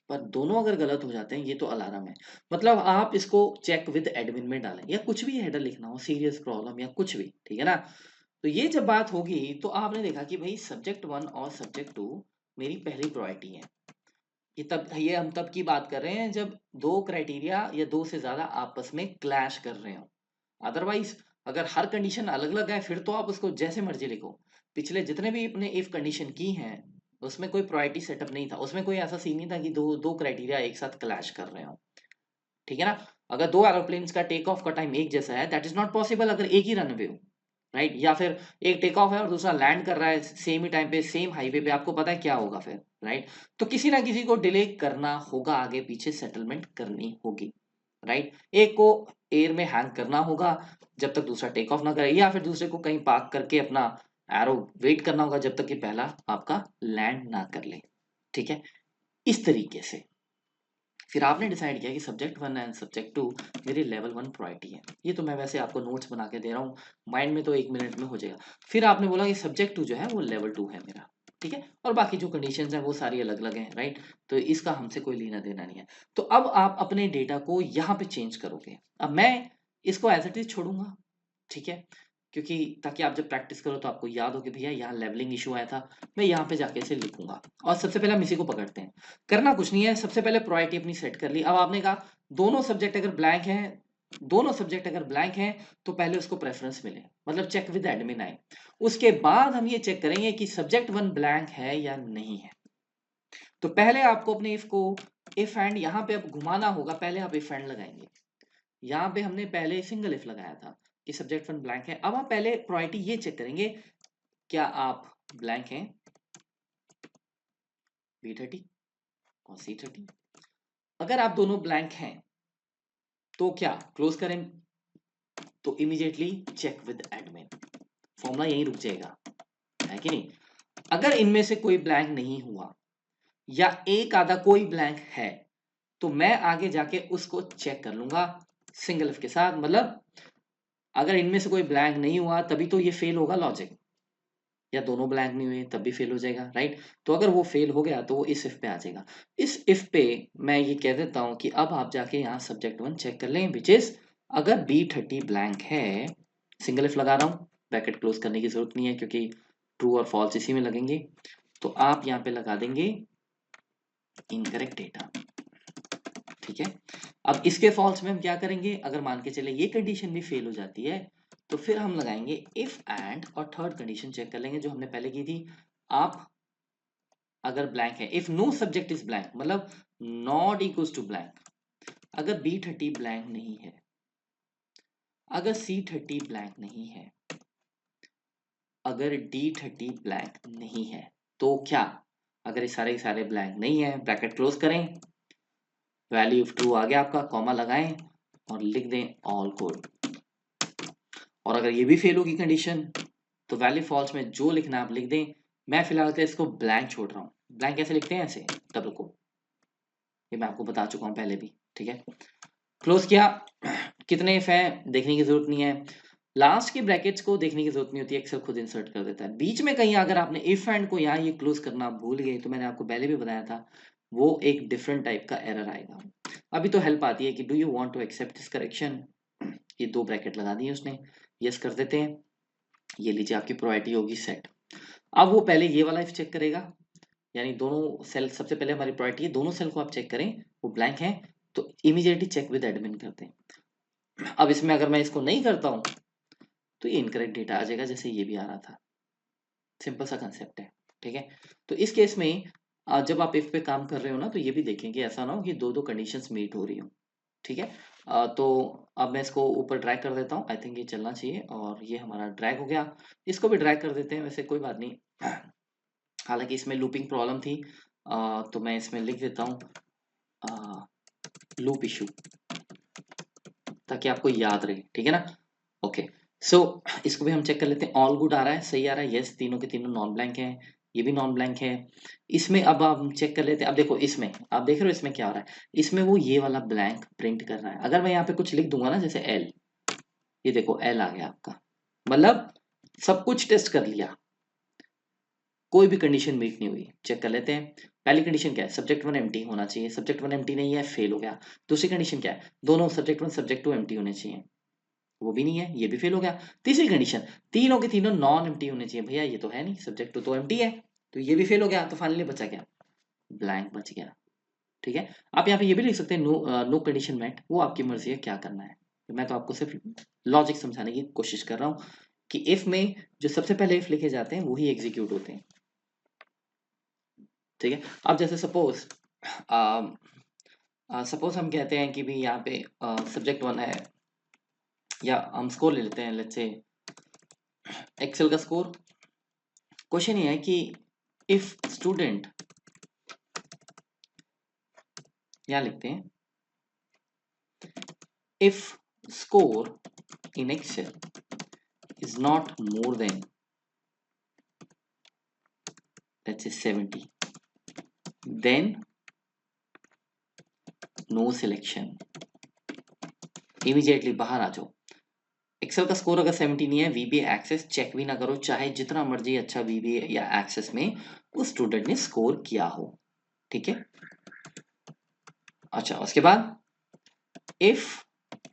पर दोनों अगर गलत हो जाते हैं ये तो अलार्म है। मतलब आप इसको चेक विद एडमिन में डालें, या कुछ भी हेडर लिखना हो, सीरियस प्रॉब्लम या कुछ भी, ठीक है ना। तो ये जब बात होगी तो आपने देखा कि भाई सब्जेक्ट वन और सब्जेक्ट टू मेरी पहली प्रायोरिटी है। ये हम तब की बात कर रहे हैं जब दो क्राइटेरिया या दो से ज्यादा आपस में क्लैश कर रहे हो। अदरवाइज अगर हर कंडीशन अलग अलग है फिर तो आप उसको जैसे मर्जी लिखो। पिछले जितने भी अपने इफ कंडीशन की हैं उसमें कोई प्रायोरिटी सेटअप नहीं था, उसमें कोई ऐसा सीन नहीं था कि दो दो क्राइटेरिया एक साथ क्लैश कर रहे हो, ठीक है ना। अगर दो एरोप्लेन्स का टेक ऑफ का टाइम एक जैसा है, दैट इज नॉट पॉसिबल अगर एक ही रनवे हो, राइट। या फिर एक टेक ऑफ है और दूसरा लैंड कर रहा है सेम ही टाइम पे सेम हाईवे पे, आपको पता है क्या होगा फिर, राइट। तो किसी ना किसी को डिले करना होगा, आगे पीछे सेटलमेंट करनी होगी, राइट। एक को एयर में हैंग करना होगा जब तक दूसरा टेक ऑफ ना करे, या फिर दूसरे को कहीं पार्क करके अपना एरो वेट करना होगा जब तक कि पहला आपका लैंड ना कर ले, ठीक है। इस तरीके से फिर आपने डिसाइड किया कि सब्जेक्ट 1 एंड सब्जेक्ट 2 मेरी लेवल 1 प्रायोरिटी है। ये तो मैं वैसे आपको नोट्स बना के दे रहा हूँ, माइंड में तो 1 मिनट में हो जाएगा। फिर आपने बोला कि सब्जेक्ट 2 जो है वो लेवल 2 है मेरा, ठीक है? और बाकी जो कंडीशंस हैं वो सारी अलग-अलग हैं, राइट? तो इसका हमसे कोई लेना-देना नहीं है। तो अब आप अपने डेटा को यहाँ पे चेंज करोगे। अब मैं इसको एज़ इट इज़ छोड़ूँगा, ठीक है? क्योंकि ताकि आप जब प्रैक्टिस करो तो आपको याद हो कि भैया यहाँ लेवलिंग इश्यू आया था, मैं यहाँ पे जाके इसे लिखूँगा। और सबसे पहले हम इसी को पकड़ते हैं। करना कुछ नहीं है, सबसे पहले प्रायोरिटी अपनी सेट कर ली। अब आपने कहा दोनों सब्जेक्ट अगर ब्लैंक हैं, दोनों सब्जेक्ट अगर ब्लैंक हैं तो पहले उसको प्रेफ़रेंस मिले, मतलब चेक विद एडमिन आए। उसके बाद हम ये चेक करेंगे कि सब्जेक्ट 1 ब्लैंक है या नहीं है। तो पहले आपको अपने इफ को इफ एंड यहाँ पे अब घुमाना होगा, पहले आप इफ एंड लगाएँगे। यहाँ पे हमने पहले सिंगल इफ लगाया था कि सब्जेक्ट 1 ब्लैंक है। अब आप पहले प्रायोरिटी ये चेक करेंगे, क्या आप ब्लैंक हैं B30 और C30? अगर आप दोनों ब्लैंक हैं तो क्या क्लोज करें? तो immediately check with admin, formula यहीं रुक जाएगा, है कि नहीं? अगर इनमें से कोई ब्लैंक नहीं हुआ या एक आधा कोई ब्लैंक है तो मैं आगे जाके उसको चेक कर लूंगा सिंगल इफ के साथ। मतलब अगर इनमें से कोई ब्लैंक नहीं हुआ तभी तो ये फेल होगा लॉजिक, या दोनों ब्लैंक नहीं हुए तब भी फेल हो जाएगा, राइट? तो अगर वो फेल हो गया तो वो इस इफ पे आ जाएगा। इस इफ पे मैं ये कह देता हूं कि अब आप जाके यहाँ सब्जेक्ट 1 चेक कर लें, विच इज अगर B30 ब्लैंक है, सिंगल इफ लगा रहा हूँ, ब्रैकेट क्लोज करने की जरूरत नहीं है क्योंकि ट्रू और फॉल्स इसी में लगेंगे। तो आप यहाँ पे लगा देंगे इनकरेक्ट डेटा, ठीक है? अब इसके फॉल्स में हम क्या करेंगे, अगर मान के चले ये कंडीशन भी फेल हो जाती है तो फिर हम लगाएंगे इफ एंड और थर्ड कंडीशन चेक कर लेंगे जो हमने पहले की थी। आप अगर ब्लैंक है, if no subject is blank, मतलब नॉट इक्वल्स टू ब्लैंक, अगर B30 ब्लैंक नहीं है, अगर C30 ब्लैंक नहीं है, अगर D30 ब्लैंक नहीं है, तो क्या? अगर ये सारे ब्लैंक नहीं है, ब्रैकेट क्लोज करें, वैल्यू ऑफ ट्रू आ गया आपका, कॉमा लगाएं और लिख दें ऑल गुड। और अगर ये भी फेल होगी कंडीशन तो वैल्यू फॉल्स में जो लिखना है आप लिख दें। मैं फिलहाल के इसको ब्लैंक छोड़ रहा हूँ। ब्लैंक कैसे लिखते हैं? ऐसे, तब रुको, ये मैं आपको बता चुका हूँ पहले भी, ठीक है? क्लोज किया। कितने इफ हैं देखने की जरूरत नहीं है, लास्ट के ब्रैकेट्स को देखने की जरूरत नहीं होती, एक्सेल खुद इंसर्ट कर देता है। बीच में कहीं अगर आपने इफ एंड को यहाँ ये क्लोज करना भूल गए तो मैंने आपको पहले भी बताया था वो एक डिफरेंट टाइप का एरर आएगा। अभी तो हेल्प आती है कि do you want to accept this correction, ये 2 ब्रैकेट लगा दिए उसने, यस कर देते हैं। ये लीजिए आपकी प्रायोरिटी होगी सेट। अब वो पहले ये वाला इफ चेक करेगा, यानी दोनों सेल, सबसे पहले हमारी प्रायोरिटी है दोनों सेल को आप चेक करें, वो ब्लैंक है तो इमीडिएटली चेक विद एडमिन करते हैं। अब इसमें अगर मैं इसको नहीं करता हूं तो ये इनकरेक्ट डेटा आ जाएगा, जैसे ये भी आ रहा था। सिंपल सा कंसेप्ट है, ठीक है? तो इस केस में जब आप इफ पे काम कर रहे हो ना तो ये भी देखेंगे ऐसा ना हो कि दो दो कंडीशंस मीट हो रही हो, ठीक है? तो अब मैं इसको ऊपर ड्रैग कर देता हूँ, आई थिंक ये चलना चाहिए, और ये हमारा ड्रैग हो गया। इसको भी ड्रैग कर देते हैं, वैसे कोई बात नहीं, हालांकि इसमें लूपिंग प्रॉब्लम थी। तो मैं इसमें लिख देता हूँ लूप इशू, ताकि आपको याद रहे, ठीक है ना? ओके, सो इसको भी हम चेक कर लेते हैं। ऑल गुड आ रहा है, सही आ रहा है, यस, तीनों के तीनों नॉन ब्लैंक हैं, ये भी नॉन ब्लैंक है। इसमें अब हम चेक कर लेते हैं। अब देखो इसमें आप देख रहे हो इसमें क्या हो रहा है, इसमें वो ये वाला ब्लैंक प्रिंट कर रहा है। अगर मैं यहाँ पे कुछ लिख दूंगा ना, जैसे एल, ये देखो एल आ गया आपका, मतलब सब कुछ टेस्ट कर लिया, कोई भी कंडीशन मीट नहीं हुई। चेक कर लेते हैं। पहली कंडीशन क्या है, सब्जेक्ट 1 एम्प्टी होना चाहिए, सब्जेक्ट 1 एम्प्टी नहीं है, फेल हो गया। दूसरी कंडीशन क्या है, दोनों सब्जेक्ट 1 सब्जेक्ट 2 एम्प्टी होने चाहिए, वो भी नहीं है, ये भी फेल हो गया। तीसरी कंडीशन, तीनों के तीनों नॉन एम्प्टी होने चाहिए, भैया ये तो है नहीं, सब्जेक्ट 2 तो एम्प्टी है, तो ये भी फेल हो गया। तो फाइनली बचा क्या, ब्लैंक बच गया, ठीक है? आप यहाँ पे ये भी लिख सकते हैं नो नो कंडीशन मेट, वो आपकी मर्जी है क्या करना है। तो मैं तो आपको सिर्फ लॉजिक समझाने की कोशिश कर रहा हूँ कि इफ में जो सबसे पहले इफ लिखे जाते हैं वही एग्जीक्यूट होते हैं, ठीक है? अब जैसे सपोज सपोज हम कहते हैं कि भी यहाँ पे सब्जेक्ट 1 है, या हम स्कोर ले लेते हैं, लेट्स से एक्सेल का स्कोर। क्वेश्चन ये है कि इफ स्टूडेंट, यहाँ लिखते हैं if score in Excel is not more than let's say 70, then no selection, immediately बाहर आ जाओ। एक्सेल का स्कोर अगर 70 नहीं है, वीबीए एक्सेस चेक भी ना करो, चाहे जितना मर्जी अच्छा वीबीए या एक्सेस में उस स्टूडेंट ने स्कोर किया हो, ठीक है। अच्छा, उसके बाद if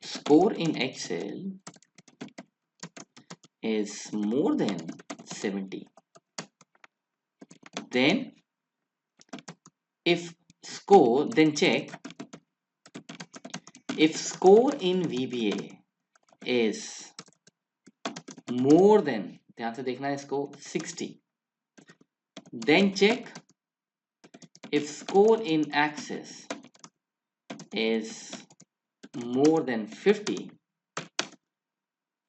score in Excel is more than 70, then if score, then check if score in VBA is more than, ध्यान से देखना है इसको, 60, then check if score in Access is more than 50,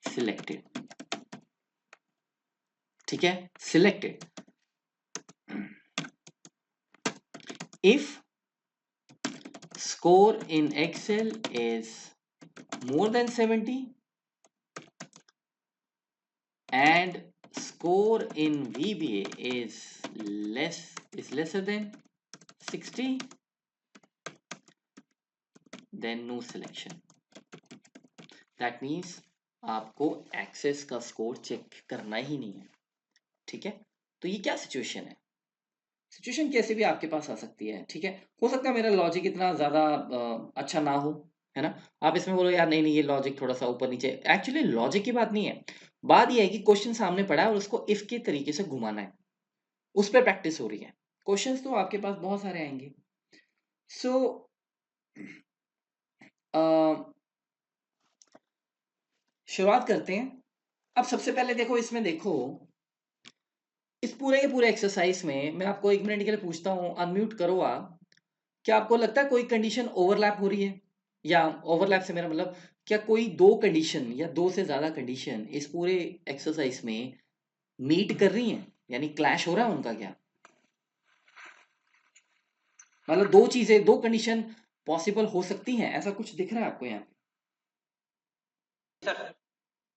selected, ठीक है, selected. If score in Excel is more than 70 and score in VBA is lesser than 60, then no selection. That means आपको एक्सेस का स्कोर चेक करना ही नहीं है, ठीक है। तो ये क्या सिचुएशन है, सिचुएशन कैसे भी आपके पास आ सकती है, ठीक है। हो सकता है मेरा लॉजिक इतना ज्यादा अच्छा ना हो, है ना। आप इसमें बोलो यार नहीं नहीं ये लॉजिक थोड़ा सा ऊपर नीचे, एक्चुअली लॉजिक की बात नहीं है, बात ये है कि क्वेश्चन सामने पड़ा है और उसको इफ के तरीके से घुमाना है, उस पर प्रैक्टिस हो रही है। क्वेश्चंस तो आपके पास बहुत सारे आएंगे। सो शुरुआत करते हैं। अब सबसे पहले देखो, इसमें देखो, इस पूरे के पूरे एक्सरसाइज में मैं आपको 1 मिनट के लिए पूछता हूँ, अनम्यूट करो आप। क्या आपको लगता है कोई कंडीशन ओवरलैप हो रही है, या ओवरलैप से मेरा मतलब क्या कोई दो कंडीशन या दो से ज्यादा कंडीशन इस पूरे एक्सरसाइज में मीट कर रही हैं, यानी क्लैश हो रहा है उनका क्या, मतलब दो चीजें, दो कंडीशन पॉसिबल हो सकती हैं, ऐसा कुछ दिख रहा है आपको यहाँ पे? सर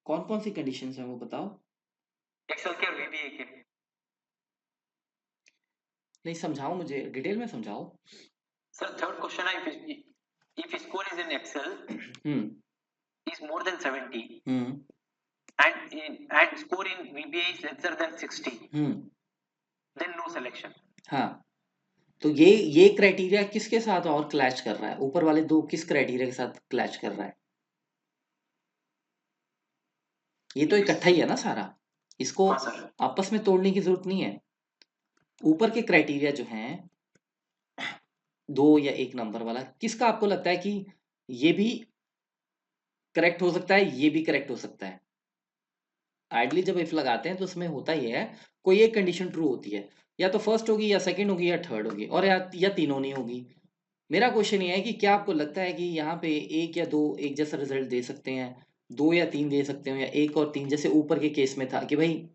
कौन कौन सी कंडीशंस हैं वो बताओ। एक्सेल के वीबीए के। नहीं समझाओ, मुझे डिटेल में समझाओ। सर थर्ड क्वेश्चन है, if score is in Excel hmm is more than 70 hmm and score in VBA is lesser than 60, hmm then no selection. हाँ, तो ये क्राइटेरिया किसके साथ और क्लैश कर रहा है, ऊपर वाले दो किस क्राइटेरिया के साथ क्लैश कर रहा है? ये तो इकट्ठा ही है ना सारा, इसको हाँ सर। आपस में तोड़ने की जरूरत नहीं है। ऊपर के क्राइटेरिया जो हैं, 2 या 1 नंबर वाला, किसका आपको लगता है कि ये भी करेक्ट हो सकता है, ये भी करेक्ट हो सकता है? आइडली जब इफ लगाते हैं तो उसमें होता ही है, कोई एक कंडीशन ट्रू होती है, या तो फर्स्ट होगी या सेकंड होगी या थर्ड होगी, और या तीनों नहीं होगी। मेरा क्वेश्चन ये है कि क्या आपको लगता है कि यहाँ पे एक या दो एक जैसा रिजल्ट दे सकते हैं, दो या तीन दे सकते हो, या एक और तीन, जैसे ऊपर के केस में था कि भाई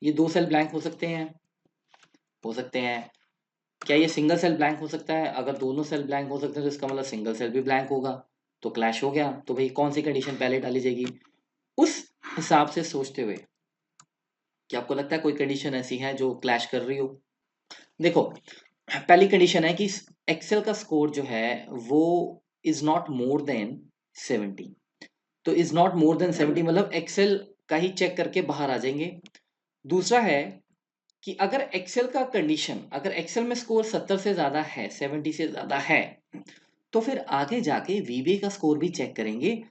ये 2 सेल ब्लैंक हो सकते हैं, हो सकते हैं। क्या ये सिंगल सेल ब्लैंक हो सकता है? अगर दोनों सेल ब्लैंक हो सकते हैं तो इसका मतलब सिंगल सेल भी ब्लैंक होगा, तो क्लैश हो गया। तो भाई कौन सी कंडीशन पहले डाली जाएगी, उस हिसाब से सोचते हुए क्या आपको लगता है कोई कंडीशन ऐसी है जो क्लैश कर रही हो? देखो, पहली कंडीशन है कि एक्सेल का स्कोर जो है वो इज नॉट मोर देन 70। तो इज नॉट मोर देन 70 मतलब एक्सेल का ही चेक करके बाहर आ जाएंगे। दूसरा है कि अगर एक्सेल का कंडीशन, अगर एक्सेल में स्कोर 70 से ज्यादा है, 70 से ज्यादा है, तो फिर आगे जाके वीबीए का स्कोर भी चेक करेंगे।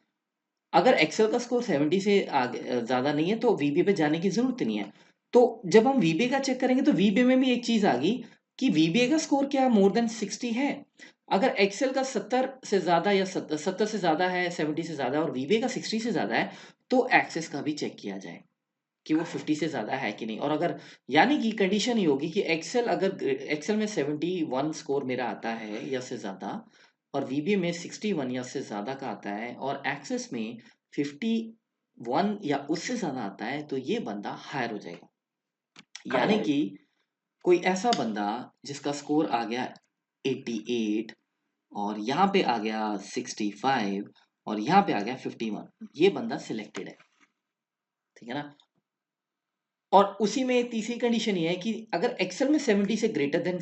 अगर एक्सेल का स्कोर 70 से आगे ज्यादा नहीं है तो वीबीए पे जाने की जरूरत नहीं है। तो जब हम वीबीए का चेक करेंगे तो वीबीए में भी एक चीज आ गई कि वीबीए का स्कोर क्या मोर देन 60 है। अगर एक्सेल का 70 से ज्यादा या 70 से ज्यादा है, 70 से ज्यादा, और वीबीए का 60 से ज्यादा है, तो एक्सेस का भी चेक किया जाए कि वो 50 से ज्यादा है कि नहीं। और अगर, यानी कि कंडीशन ये होगी कि एक्सेल, अगर एक्सेल में 71 स्कोर मेरा आता है या से ज्यादा, और वीबीए में 61 या उससे ज्यादा का आता है, और एक्सेस में 51 या उससे ज्यादा आता है, तो ये बंदा हायर हो जाएगा। यानी कि कोई ऐसा बंदा जिसका स्कोर आ गया 88, और यहाँ पे आ गया 65, और यहाँ पे आ गया 51, ये बंदा सिलेक्टेड है, ठीक है ना। और उसी में तीसरी कंडीशन ये है कि अगर एक्सेल में 70 से ग्रेटर देन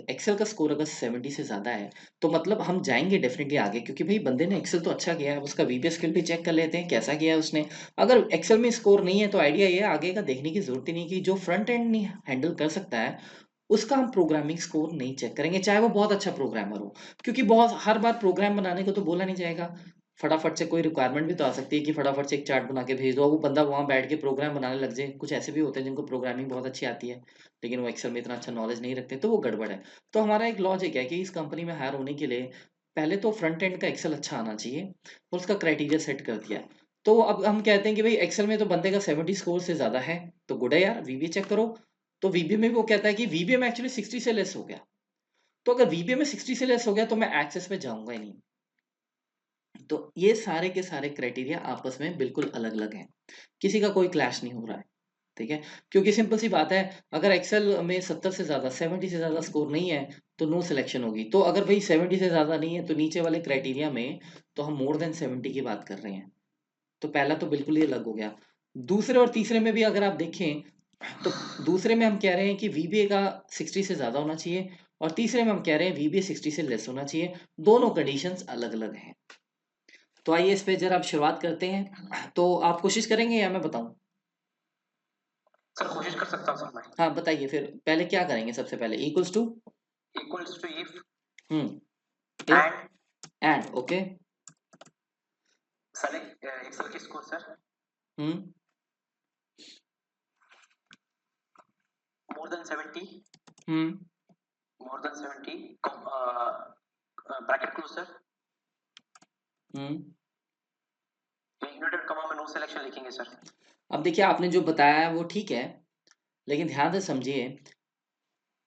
एक्सेल का स्कोर अगर 70 से ज़्यादा है, तो मतलब हम जाएँगे डेफ़िनिटली आगे, क्योंकि भई बंदे ने एक्सेल तो अच्छा किया है, उसका वीबीए स्किल भी चेक कर लेते हैं, कैसा किया है उसने। अगर एक्सेल में स्कोर नहीं है, तो आइडिया ये है आगे का देखने की ज़रूरत ही नहीं, कि जो फ्रंट एंड नहीं हैंडल कर सकता है, उसका हम प्रोग्रामिंग स्कोर नहीं चेक करेंगे, चाहे वो बहुत अच्छा प्रोग्रामर हो। क्योंकि बहुत हर बार प्रोग्राम बनाने को तो बोला नहीं जाएगा। फटाफट से कोई रिक्वायरमेंट भी तो आ सकती है कि फटाफट से एक चार्ट बना के भेज दो, वो बंदा वहाँ बैठ के प्रोग्राम बनाने लग जाए। कुछ ऐसे भी होते हैं जिनको प्रोग्रामिंग बहुत अच्छी आती है, लेकिन वो एक्सेल में इतना अच्छा नॉलेज नहीं रखते, तो वो गड़बड़ है। तो हमारा एक लॉजिक है कि इस कंपनी में हायर होने के लिए पहले तो फ्रंट एंड का एक्सेल अच्छा आना चाहिए, और उसका क्राइटेरिया सेट कर दिया है। तो अब हम कहते हैं कि भाई एक्सेल में तो बंदे का 70 स्कोर से ज़्यादा है, तो गुड है यार, वीबीए चेक करो। तो वीबीए में भी वो कहता है कि वीबीए में एक्चुअली 60 से लेस हो गया। तो अगर वीबीए में 60 से लेस हो गया, तो मैं एक्सेस में जाऊँगा ही नहीं। तो ये सारे के सारे क्राइटेरिया आपस में बिल्कुल अलग-अलग हैं। किसी का कोई क्लैश नहीं हो रहा है, ठीक है? क्योंकि सिंपल सी बात है, अगर एक्सेल में 70 से ज़्यादा, 70 से ज़्यादा स्कोर नहीं है, तो नो सिलेक्शन होगी। तो अगर भई 70 से ज़्यादा नहीं है, तो नीचे वाले क्राइटेरिया में तो हम मोर देन 70 की बात कर रहे हैं। तो पहला तो बिल्कुल ही अलग हो गया। दूसरे और तीसरे में भी अगर आप देखें, तो दूसरे में हम कह रहे हैं कि वीबीए का 60 से ज़्यादा होना चाहिए, और तीसरे में हम कह रहे हैं वीबीए 60 से लेस होना चाहिए। दोनों कंडीशंस अलग-अलग हैं। तो आइए इस पे ज़रा आप शुरुआत करते हैं। तो आप कोशिश करेंगे या मैं बताऊँ? सर कोशिश कर सकता हूँ सर मैं। हाँ, बताइए फिर पहले क्या करेंगे सबसे पहले? Equals to equals to if hmm, if and and okay. Select excel की score sir hmm, more than 70 hmm, more than 70 bracket close sir hmm. Ignored comma में नो सिलेक्शन लिखेंगे सर। अब देखिए, आपने जो बताया है वो ठीक है, लेकिन ध्यान से समझिए,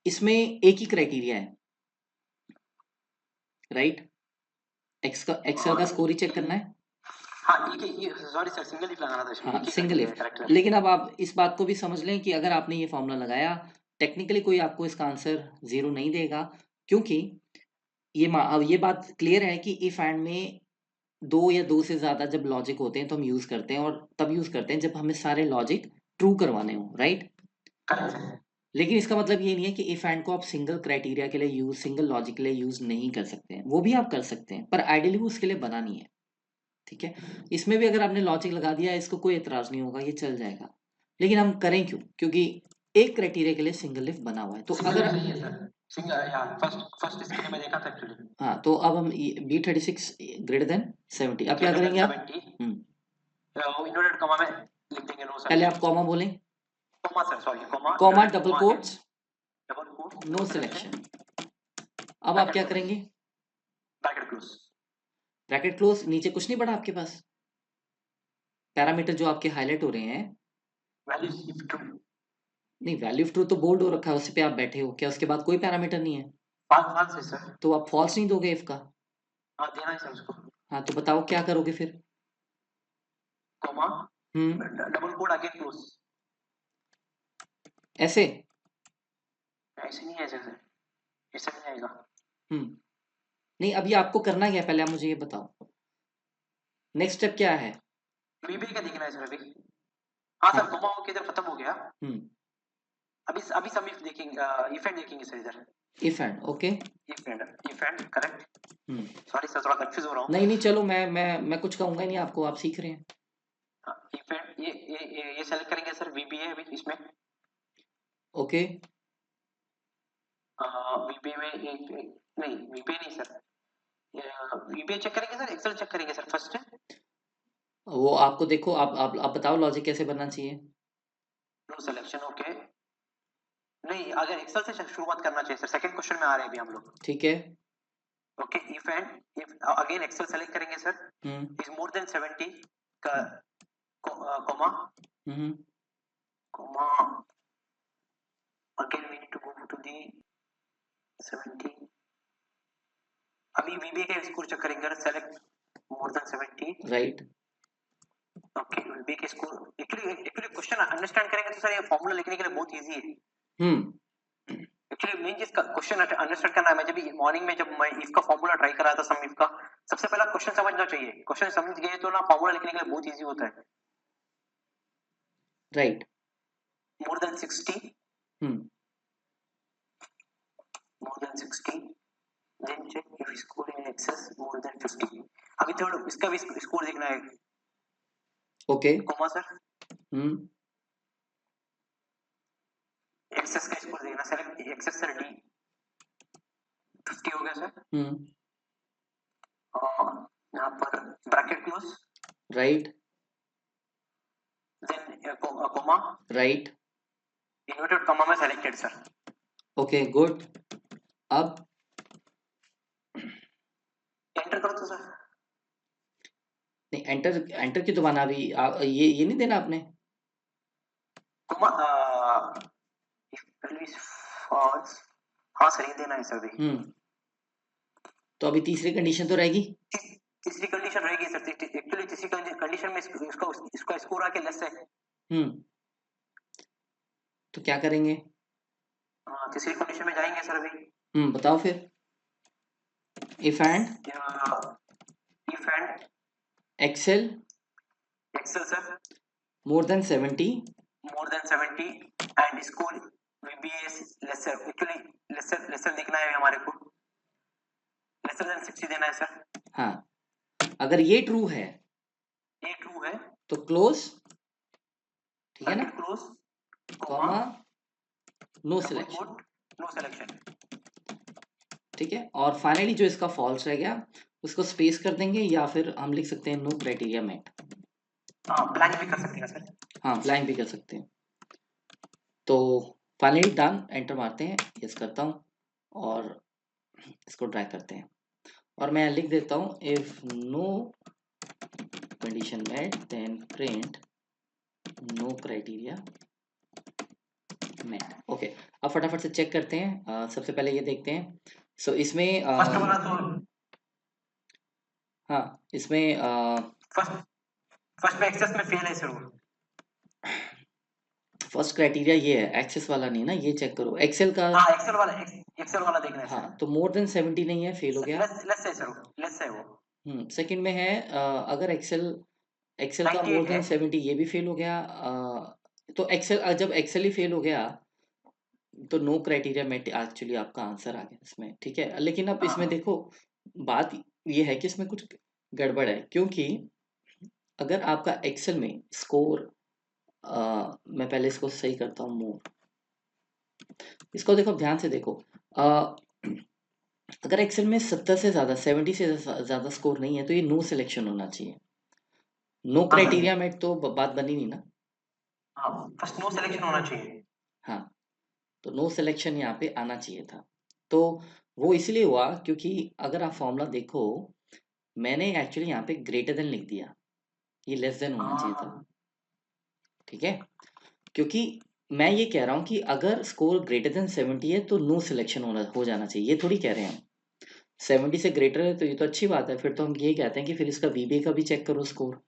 इसमें एक ही क्राइटेरिया है, राइट? एक्सेल का स्कोर ही चेक करना है। हाँ ये सॉरी सर सिंगल इफ लगाना था इसमें हाँ, एक ही सिंगल क्राइटेरिया इफ। है करेक्ट है। लेकिन अब आप इस बात को भी समझ लें कि अगर आपने ये फ़ॉर्मूला लगाया, टेक्निकली कोई आपको इसका आंसर 0 नहीं देगा, क्योंकि अब ये बात क्लियर है कि इफ एंड में 2 या 2 से ज़्यादा जब लॉजिक होते हैं, तो हम यूज़ करते हैं, और तब यूज़ करते हैं जब हमें सारे लॉजिक ट्रू करवाने हों, राइट? Correct sir. लेकिन इसका मतलब ये नहीं है कि इफ एंड को आप सिंगल क्राइटेरिया के लिए सिंगल लॉजिक के लिए यूज़ नहीं कर सकते हैं। वो भी आप कर सकते हैं, पर आइडियली वो उसके लिए बना नहीं है, ठीक है? इसमें भी अगर आपने लॉजिक लगा दिया, इसको कोई एतराज़ नहीं होगा, ये चल जाएगा। लेकिन हम करें क्यों? क्योंकि एक क्राइटेरिया के लिए सिंगल इफ बना हुआ है। तो सिंगल अगर इफ सही है सर। सिंगल या फर्स्ट इसके लिए मैं देखा था एक्चुअली। हाँ, तो अब हम ये B36 ग्रेटर देन 70, अब क्या ग्रेटर देन करेंगे आप? 70 हुँ, इग्नोरेड कॉमा में लिख देंगे नो पहले आप सिलेक्शन। कॉमा बोलें, comma sir sorry comma comma ignored double comma again quotes, double quote no no selection selection. अब आप ब्रैकेट क्या क्लोज करेंगे? ब्रैकेट क्लोज ब्रैकेट क्लोज़, नीचे कुछ नहीं बढ़ा आपके पास? पैरामीटर जो आपके हाइलाइट हो रहे हैं, वैल्यूज इफ ट्रू नहीं, वैल्यू ऑफ ट्रूथ तो बोल्ड हो रखा है, उसी पे आप बैठे हो। क्या उसके बाद कोई पैरामीटर नहीं है? फाल्स है सर। तो आप फॉल्स नहीं दोगे इफ का? हाँ देना है सर उसको। हाँ, तो बताओ क्या करोगे फिर? कॉमा हुँ, डबल कोट अगेन क्लोज। ऐसे? ऐसे नहीं है सर ऐसे नहीं आएगा। हुँ, नहीं, अभी आपको करना क्या है, पहले आप मुझे ये बताओ। नेक्स्ट स्टेप क्या है? वीबी का दिखना है सर अभी। हाँ हाँ, सर कॉमा हो के इधर खत्म हो गया। हुँ, अभी सब इफ देखेंगे इफ एंड देखेंगे सर इधर। If and okay, if and correct. Hmm. Sorry sir थोड़ा कंफ्यूज हो रहा हूँ। नहीं, नहीं, चलो मैं कुछ कहूँगा ही नहीं आपको, आप सीख रहे हैं। इफ एंड ये सेलेक्ट करेंगे सर वीबी है अभी इसमें। ओके, वीबी में नहीं वीबी नहीं सर। वीबी चेक करेंगे सर एक्सेल चेक करेंगे सर फर्स्ट। वो आपको देखो, आप बताओ लॉजिक कैसे बनना चाहिए? No selection okay. नहीं अगर एक्सेल से शुरुआत करना चाहिए सर सेकंड क्वेश्चन में आ रहे हैं अभी हम लोग। ठीक है, okay if and if again excel select करेंगे sir hmm, is more than 70 का hmm, comma hmm, comma again we need to go to the 70। अभी वीबी के स्कोर चेक करेंगे select more than 70। Right, okay VB के स्कोर एक्चुअली क्वेश्चन अंडरस्टैंड करेंगे तो सर ये फॉर्मूला लिखने के लिए बहुत इजी है। हुँ, एक्चुअली मेन चीज क्वेश्चन अंडरस्टैंड करना है। मैं जब मॉर्निंग में जब मैं इफ का फॉर्मूला ट्राई कर रहा था सम इफ का सबसे पहला क्वेश्चन समझना चाहिए। क्वेश्चन समझ गए तो ना फॉर्मूला लिखने के लिए बहुत इजी होता है। Right. more than 60, more than 60, then check if score in excess more than 50. अभी थर्ड इसका भी स्कोर देखना है. ओके. Comma sir. एक्सेस का स्कोर देखना. Select Excel sir. डी 50 हो गया सर. और यहाँ पर bracket close. Right. Then comma. Right. Inverted comma में सेलेक्टेड सर. Okay good. अब एंटर करो तो सर. नहीं, एंटर की तो बना अभी ये नहीं देना आपने. Comma if value is false. हाँ सर ये देना है सर. भी तो अभी तीसरी कंडीशन तो रहेगी. तीसरी कंडीशन रहेगी सर. एक्चुअली तीसरी कंडीशन में इसका स्कोर आके लेस है. तो क्या करेंगे. तीसरी कंडीशन में जाएंगे सर. अभी बताओ फिर. If and Excel sir more than 70 and score VBA lesser. Actually lesser देखना है हमारे को. लेसर देन 60 देना है सर. हाँ, अगर ये ट्रू है तो क्लोज. ठीक है ना. Close comma no selection. ठीक है. और फाइनली जो इसका फॉल्स रह गया उसको स्पेस कर देंगे या फिर हम लिख सकते हैं नो क्राइटेरिया मेट. ब्लैंक भी कर सकते हैं सर. हाँ, ब्लैंक भी कर सकते हैं. तो फाइनली डन. एंटर मारते हैं. यस करता हूँ और इसको ड्रैग करते हैं और मैं लिख देता हूँ if no condition met then print no criteria met. Okay. अब फटाफट से चेक करते हैं. सबसे पहले ये देखते हैं. सो इसमें फर्स्ट वाला तो हाँ इसमें फर्स्ट में एक्सेस में फेल है सर. फर्स्ट क्राइटेरिया ये है. एक्सेस वाला नहीं ना. ये चेक करो एक्सेल का. हाँ एक्सेल वाला देखना है. हाँ तो मोर देन 70 नहीं है. फेल हो गया. लेस है सर. लेस है वो. सेकंड में है अगर एक्सेल का मोर देन 70 ये भी फेल हो गया. तो एक्सेल जब एक्सेल ही फेल हो गया तो नो क्राइटेरिया मेट एक्चुअली आपका आंसर आ गया इसमें. ठीक है. लेकिन अब इसमें देखो बात ये है कि इसमें कुछ गड़बड़ है क्योंकि अगर आपका एक्सेल में स्कोर मैं पहले इसको सही करता हूँ. मोर इसको देखो ध्यान से देखो. अगर एक्सेल में 70 से ज्यादा 70 से ज्यादा स्कोर नहीं है तो ये नो सिलेक्शन होना चाहिए. नो क्राइटेरिया में तो बात बनी नहीं ना. फर्स्ट नो सिलेक्शन होना चाहिए. हाँ तो नो सिलेक्शन यहाँ पे आना चाहिए था. तो वो इसलिए हुआ क्योंकि अगर आप फॉर्मूला देखो मैंने एक्चुअली यहाँ पे ग्रेटर देन लिख दिया. ये लेस देन होना चाहिए था. ठीक है. क्योंकि मैं ये कह रहा हूँ कि अगर स्कोर ग्रेटर देन 70 है तो नो सिलेक्शन हो जाना चाहिए. ये थोड़ी कह रहे हैं हम 70 से ग्रेटर है तो ये तो अच्छी बात है. फिर तो हम ये कहते हैं कि फिर इसका VBA का भी चेक करो स्कोर.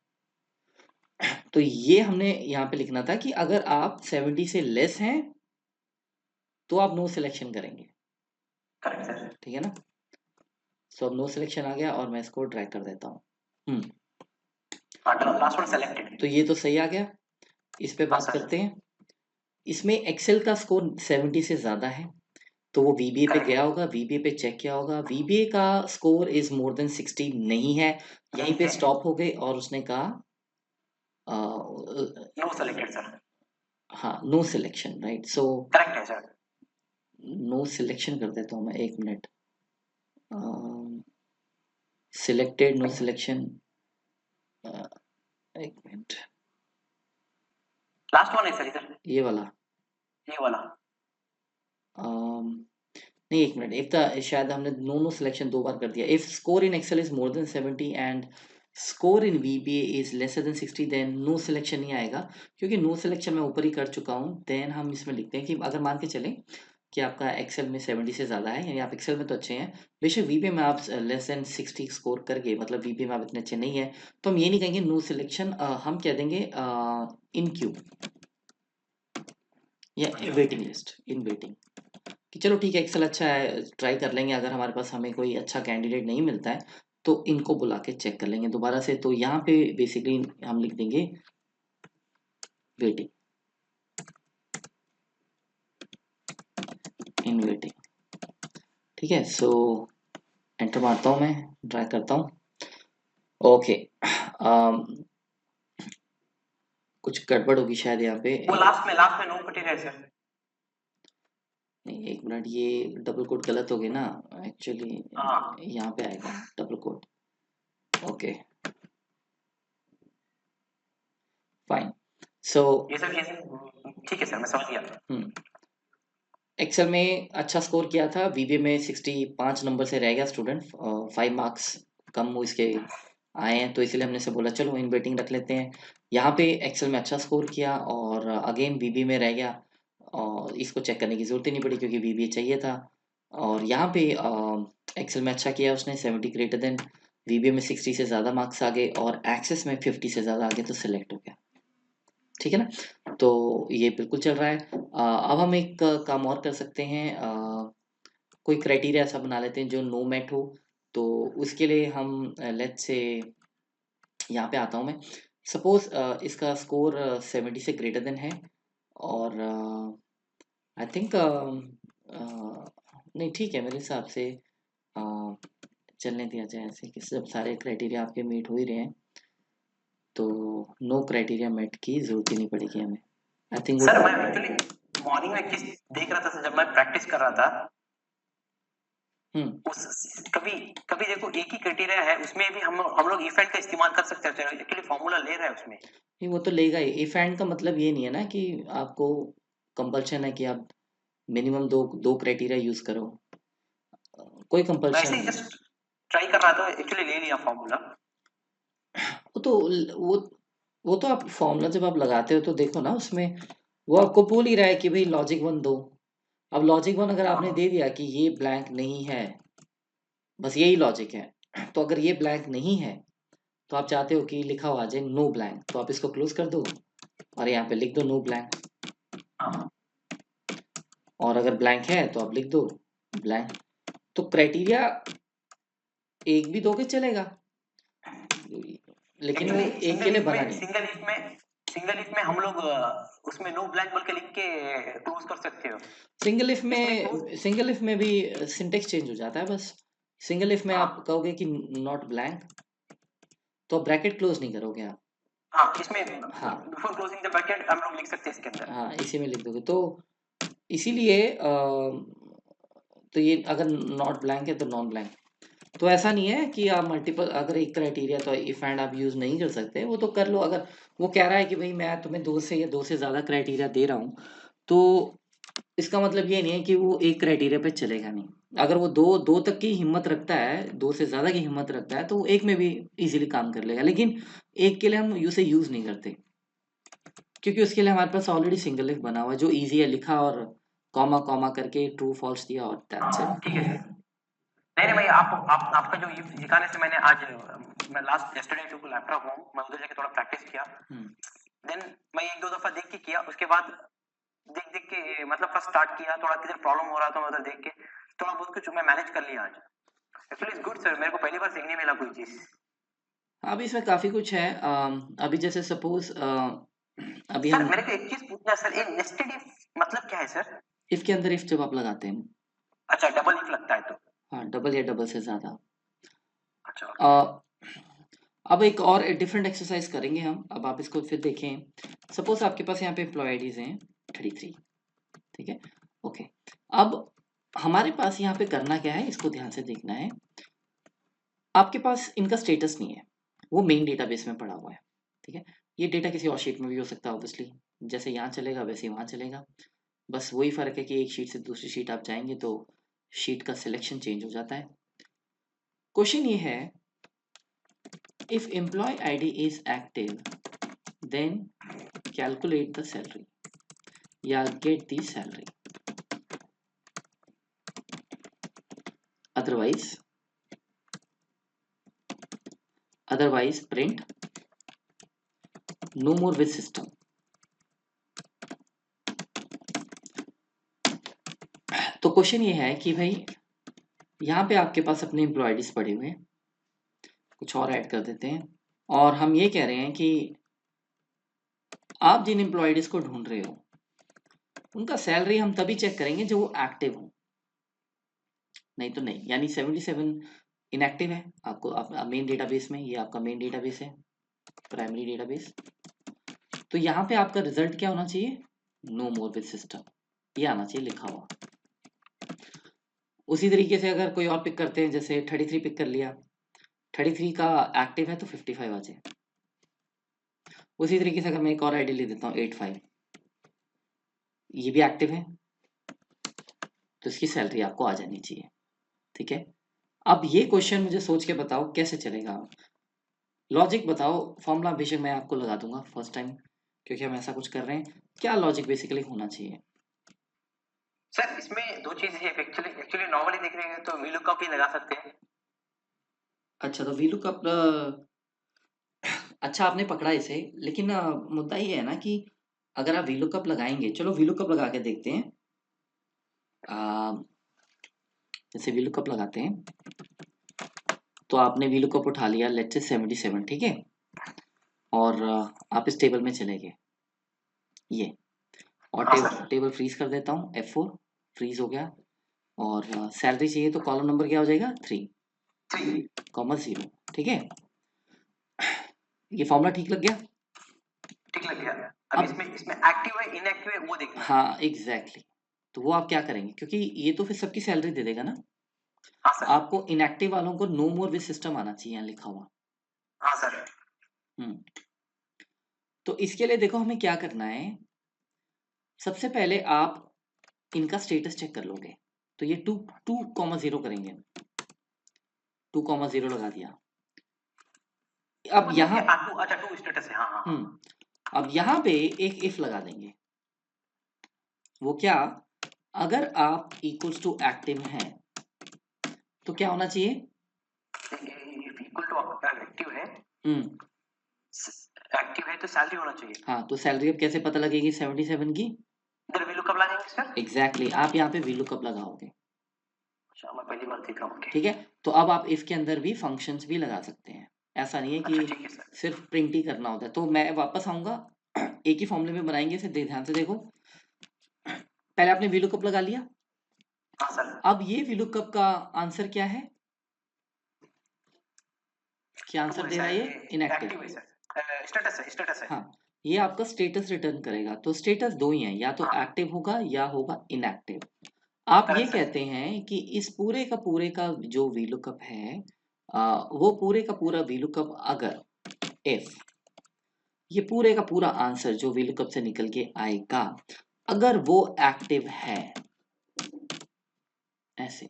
तो ये हमने यहाँ पे लिखना था कि अगर आप 70 से लेस हैं तो आप नो सिलेक्शन करेंगे. ठीक है ना. सो अब नो सिलेक्शन आ गया और मैं इसको ड्रैग कर देता हूँ. Last one selected. तो ये तो सही आ गया. इस पे बात करते हैं. इसमें एक्सेल का स्कोर 70 से ज्यादा है तो वो VBA पे गया होगा. VBA पे चेक किया होगा. VBA का स्कोर इज मोर देन 60 नहीं है. यहीं पे स्टॉप हो गए और उसने कहा नो सिलेक्टेड सर. हाँ no selection. Right. So correct है सर. नो सिलेक्शन कर देता हूँ मैं. एक मिनट. Selected no selection. एक मिनट. लास्ट वन है सर इधर. ये वाला. नहीं एक मिनट. एक था शायद हमने नो सिलेक्शन 2 बार कर दिया. If score in Excel is more than 70 and score in VBA is lesser than 60 then no selection नहीं आएगा क्योंकि नो सिलेक्शन मैं ऊपर ही कर चुका हूँ. देन हम इसमें लिखते हैं कि अगर मान के चलें कि आपका एक्सेल में 70 से ज़्यादा है यानी आप एक्सेल में तो अच्छे हैं. बेशक VBA में आप लेस देन 60 स्कोर करके मतलब VBA में आप इतने अच्छे नहीं है तो हम ये नहीं कहेंगे नो सिलेक्शन. हम कह देंगे इन क्यू या वेटिंग लिस्ट. इन वेटिंग कि चलो ठीक है एक्सेल अच्छा है ट्राई कर लेंगे. अगर हमारे पास हमें कोई अच्छा कैंडिडेट नहीं मिलता है तो इनको बुला के चेक कर लेंगे दोबारा से. तो यहाँ पे बेसिकली हम लिख देंगे वेटिंग. In waiting. ठीक है, सो एंटर मारता हूँ, मैं ट्राई करता हूँ। ओके, कुछ गड़बड़ होगी शायद यहाँ पे। वो लास्ट में नो क्राइटेरिया है सर। नहीं, एक मिनट, ये डबल कोट गलत हो गई ना एक्चुअली। हाँ यहाँ पे आएगा double quote. Okay fine. So ये सब चीजें ठीक है सर, मैं समझ गया। एक्सेल में अच्छा स्कोर किया था, वीबीए में 65 नंबर से रह गया स्टूडेंट, 5 मार्क्स कम वो इसके आए हैं, तो इसलिए हमने से बोला चलो इन वेटिंग रख लेते हैं। यहाँ पे एक्सेल में अच्छा स्कोर किया और अगेन बीबीए में रह गया, और इसको चेक करने की ज़रूरत ही नहीं पड़ी क्योंकि बीबीए चाहिए था। और यहाँ पे एक्सेल में अच्छा किया उसने, 70 ग्रेटर देन, बीबीए में 60 से ज़्यादा मार्क्स आ गए और एक्सेस में 50 से ज़्यादा आ गए, तो सिलेक्ट हो गया। ठीक है ना, तो ये बिल्कुल चल रहा है। अब हम एक काम और कर सकते हैं, कोई क्राइटेरिया ऐसा बना लेते हैं जो नो मैट हो। तो उसके लिए हम लेट्स से, यहाँ पे आता हूँ मैं, सपोज इसका स्कोर 70 से ग्रेटर देन है, और आई थिंक नहीं ठीक है मेरे हिसाब से, अ, चलने दिया जाए ऐसे कि सब सारे क्राइटेरिया आपके मीट हो ही रहे हैं, तो नो क्राइटेरिया मेट की जरूरत ही नहीं पड़ेगी हमें, आई थिंक वो। सर मैं एक्चुअली मॉर्निंग में किस देख रहा था सर, जब मैं प्रैक्टिस कर रहा था हम्म उस कभी कभी देखो एक ही क्राइटेरिया है उसमें भी हम लोग इफ एंड का इस्तेमाल कर सकते हैं, एक्चुअली फॉर्मूला ले रहा है उसमें। नहीं, वो तो लेगा ही। इफ एंड का मतलब ये नहीं है ना कि आपको कंपल्शन है कि आप मिनिमम दो दो क्राइटेरिया यूज करो, कोई मैं कंपल्शन ऐसे ही नहीं है। जस्ट ट्राई कर रहा था, एक्चुअली ले लिया फॉर्मूला। वो तो वो वो तो आप फॉर्मूला जब आप लगाते हो तो देखो ना उसमें, वो आपको बोल ही रहा है कि भाई लॉजिक वन दो। अब लॉजिक वन अगर आपने दे दिया कि ये ब्लैंक नहीं है, बस यही लॉजिक है, तो अगर ये ब्लैंक नहीं है तो आप चाहते हो कि लिखा हुआ आ जाए नो ब्लैंक, तो आप इसको क्लोज कर दो और यहाँ पे लिख दो नो ब्लैंक। हाँ और अगर ब्लैंक है तो आप लिख दो ब्लैंक। तो क्राइटेरिया एक भी दोगे चलेगा, लेकिन वो एक्चुअली एक के लिए बना नहीं। सिंगल इफ में हम लोग उसमें नो ब्लैंक बोल के लिख के क्लोज कर सकते हो। इसमें क्लोज। सिंगल इफ में भी सिंटेक्स चेंज हो जाता है बस। सिंगल इफ में आप हाँ कहोगे कि नॉट ब्लैंक, तो ब्रैकेट क्लोज नहीं करोगे आप। हाँ, इसमें हाँ बिफोर क्लोजिंग द ब्रैकेट हम लोग लिख सकते हैं इसके अंदर। हाँ, इसी में लिख दोगे तो इसीलिए तो ये अगर नॉट ब्लैंक है तो नॉन ब्लैंक। तो ऐसा नहीं है कि आप मल्टीपल, अगर एक क्राइटेरिया तो इफ एंड आप यूज नहीं कर सकते, वो तो कर लो। अगर वो कह रहा है कि भाई मैं तुम्हें दो से या दो से ज्यादा क्राइटेरिया दे रहा हूँ, तो इसका मतलब ये नहीं है कि वो एक क्राइटेरिया पे चलेगा नहीं। अगर वो दो दो तक की हिम्मत रखता है, दो से ज्यादा की हिम्मत रखता है, तो वो एक में भी इजीली काम कर लेगा, लेकिन एक के लिए हम उसे यूज नहीं करते क्योंकि उसके लिए हमारे पास ऑलरेडी सिंगल इफ बना हुआ है जो इजी है, लिखा और कॉमा कॉमा करके ट्रू फॉल्स दिया और दैट्स हाँ इट। ठीक है सर। नहीं नहीं भाई, आप आपका जो ये सिखाने से मैंने आज, मैं last yesterday to laptop home, मैं उधर जाके थोड़ा प्रैक्टिस किया। हम्म देन मैं एक दो दफा देख के किया, उसके बाद देख देख के मतलब फर्स्ट स्टार्ट किया, थोड़ा किधर प्रॉब्लम हो रहा था मैं उधर देख के थोड़ा बहुत कुछ मैं मैनेज कर लिया आज। एक्चुअली इज गुड सर, मेरे को पहली बार सीखने मिला कोई चीज। अभी इसमें काफी कुछ है, अभी जैसे सपोज अभी सर हम मेरे को एक चीज पूछना है सर, ये नेस्टेड इफ मतलब क्या है सर? इफ के अंदर इफ जब आप लगाते हैं, अच्छा, डबल इफ लगता है तो? हाँ डबल या डबल से ज्यादा। अच्छा अ, ओके। अब एक और डिफरेंट एक्सरसाइज करेंगे हम, अब आप इसको फिर देखें। सपोज आपके पास यहाँ पे एम्प्लॉय आईडीज हैं 33, ठीक है, ओके। अब हमारे पास यहाँ पे करना क्या है, इसको ध्यान से देखना है। आपके पास इनका स्टेटस नहीं है, वो मेन डेटाबेस में पड़ा हुआ है, ठीक है। ये डेटा किसी और शीट में भी हो सकता है ऑब्वियसली, जैसे यहाँ चलेगा वैसे ही वहाँ चलेगा। बस वही फर्क है कि एक शीट से दूसरी शीट आप जाएंगे तो शीट का सिलेक्शन चेंज हो जाता है। क्वेश्चन ये है, if employ ID is active then calculate the salary या get the salary, otherwise print no more with system. तो क्वेश्चन ये है कि भाई यहाँ पे आपके पास अपने एम्प्लॉयडीज पड़े हुए हैं, कुछ और ऐड कर देते हैं, और हम ये कह रहे हैं कि आप जिन एम्प्लॉयडीज को ढूंढ रहे हो उनका सैलरी हम तभी चेक करेंगे जब वो एक्टिव हो, नहीं तो नहीं। यानी 77 इनएक्टिव है आपको मेन डेटाबेस में, ये आपका मेन डेटाबेस है, प्राइमरी डेटाबेस। तो यहाँ पे आपका रिजल्ट क्या होना चाहिए, नो मोर विद सिस्टम, ये आना चाहिए लिखा हुआ। उसी तरीके से अगर कोई और पिक करते हैं, जैसे 33 पिक कर लिया, 33 का एक्टिव है तो 55 आ जाए। उसी तरीके से अगर मैं एक और आईडी ले देता हूँ 85, ये भी एक्टिव है, तो इसकी सैलरी आपको आ जानी चाहिए। ठीक है, अब ये क्वेश्चन मुझे सोच के बताओ कैसे चलेगा, लॉजिक बताओ। फॉर्मूला बेशक मैं आपको लगा दूंगा फर्स्ट टाइम, क्योंकि हम ऐसा कुछ कर रहे हैं। क्या लॉजिक बेसिकली होना चाहिए? सर इसमें दो चीज है, एक्चुअली एक्चुअली नॉर्मली देख रहे हैं तो वीलुकअप ही लगा सकते हैं। अच्छा, तो वीलुकअप, अच्छा आपने पकड़ा इसे, लेकिन मुद्दा ये है ना कि अगर आप वीलुकअप लगाएंगे, चलो वीलुकअप लगा के देखते हैं। जैसे वीलुकअप लगाते हैं, तो आपने वीलुकअप उठा लिया लेट्स से 77, ठीक है, और आप इस टेबल में चले गए, ये, और हाँ सर। टेबल फ्रीज कर देता हूँ, F4 फ्रीज हो गया, और सैलरी चाहिए तो कॉलम नंबर क्या हो जाएगा, 3,0, ठीक है। ये फॉर्मूला ठीक लग गया? ठीक लग गया। अब अब इसमें इसमें एक्टिव है इनएक्टिव है वो देखना है। हाँ एग्जैक्टली, तो वो आप क्या करेंगे, क्योंकि ये तो फिर सबकी सैलरी दे देगा ना। हाँ सर। आपको इनएक्टिव वालों को नो मोर विद सिस्टम आना चाहिए यहाँ लिखा हुआ। हाँ सर। हम्म, तो इसके लिए देखो हमें क्या करना है, सबसे पहले आप इनका स्टेटस चेक कर लोगे। तो ये 2,0 करेंगे, 2,0 लगा दिया। अब यहाँ अच्छा टू स्टेटस है, हाँ हाँ हाँ। अब यहाँ पे एक इफ लगा देंगे। वो क्या, अगर आप इक्वल्स टू एक्टिव हैं तो क्या होना चाहिए, इक्वल टू एक्टिव है, हम्म एक्टिव है तो सैलरी होना चाहिए। हाँ, तो सैलरी अब कैसे पता लगेगी 77 की? इधर वीलुकअप लगाएंगे सर। एग्जैक्टली आप यहाँ पे वीलुकअप लगाओगे। अच्छा मैं पहली बार देख रहा हूँ। ओके। ठीक है, तो अब आप इसके अंदर भी फंक्शंस भी लगा सकते हैं, ऐसा नहीं है अच्छा कि ठीक है सर। सिर्फ प्रिंट ही करना होता है। तो मैं वापस आऊंगा, एक ही फॉर्मूले में बनाएंगे इसे, ध्यान से देखो। पहले आपने वीलुकअप लगा लिया, हाँ सर। अब ये वीलुकअप का आंसर क्या है, क्या आंसर दे रहा है ये, इनएक्टिव। एक्टिव है सर, स्टेटस है स्टेटस है। हाँ, ये आपका स्टेटस रिटर्न करेगा। तो स्टेटस दो ही है, या तो हाँ एक्टिव होगा या होगा इनएक्टिव। आप ये करेक्ट सर। कहते हैं कि इस पूरे का जो वीलुकअप है, वो पूरे का पूरा वीलुकअप, अगर इफ ये पूरे का पूरा आंसर जो वीलुकअप से निकल के आएगा, अगर वो एक्टिव है, ऐसे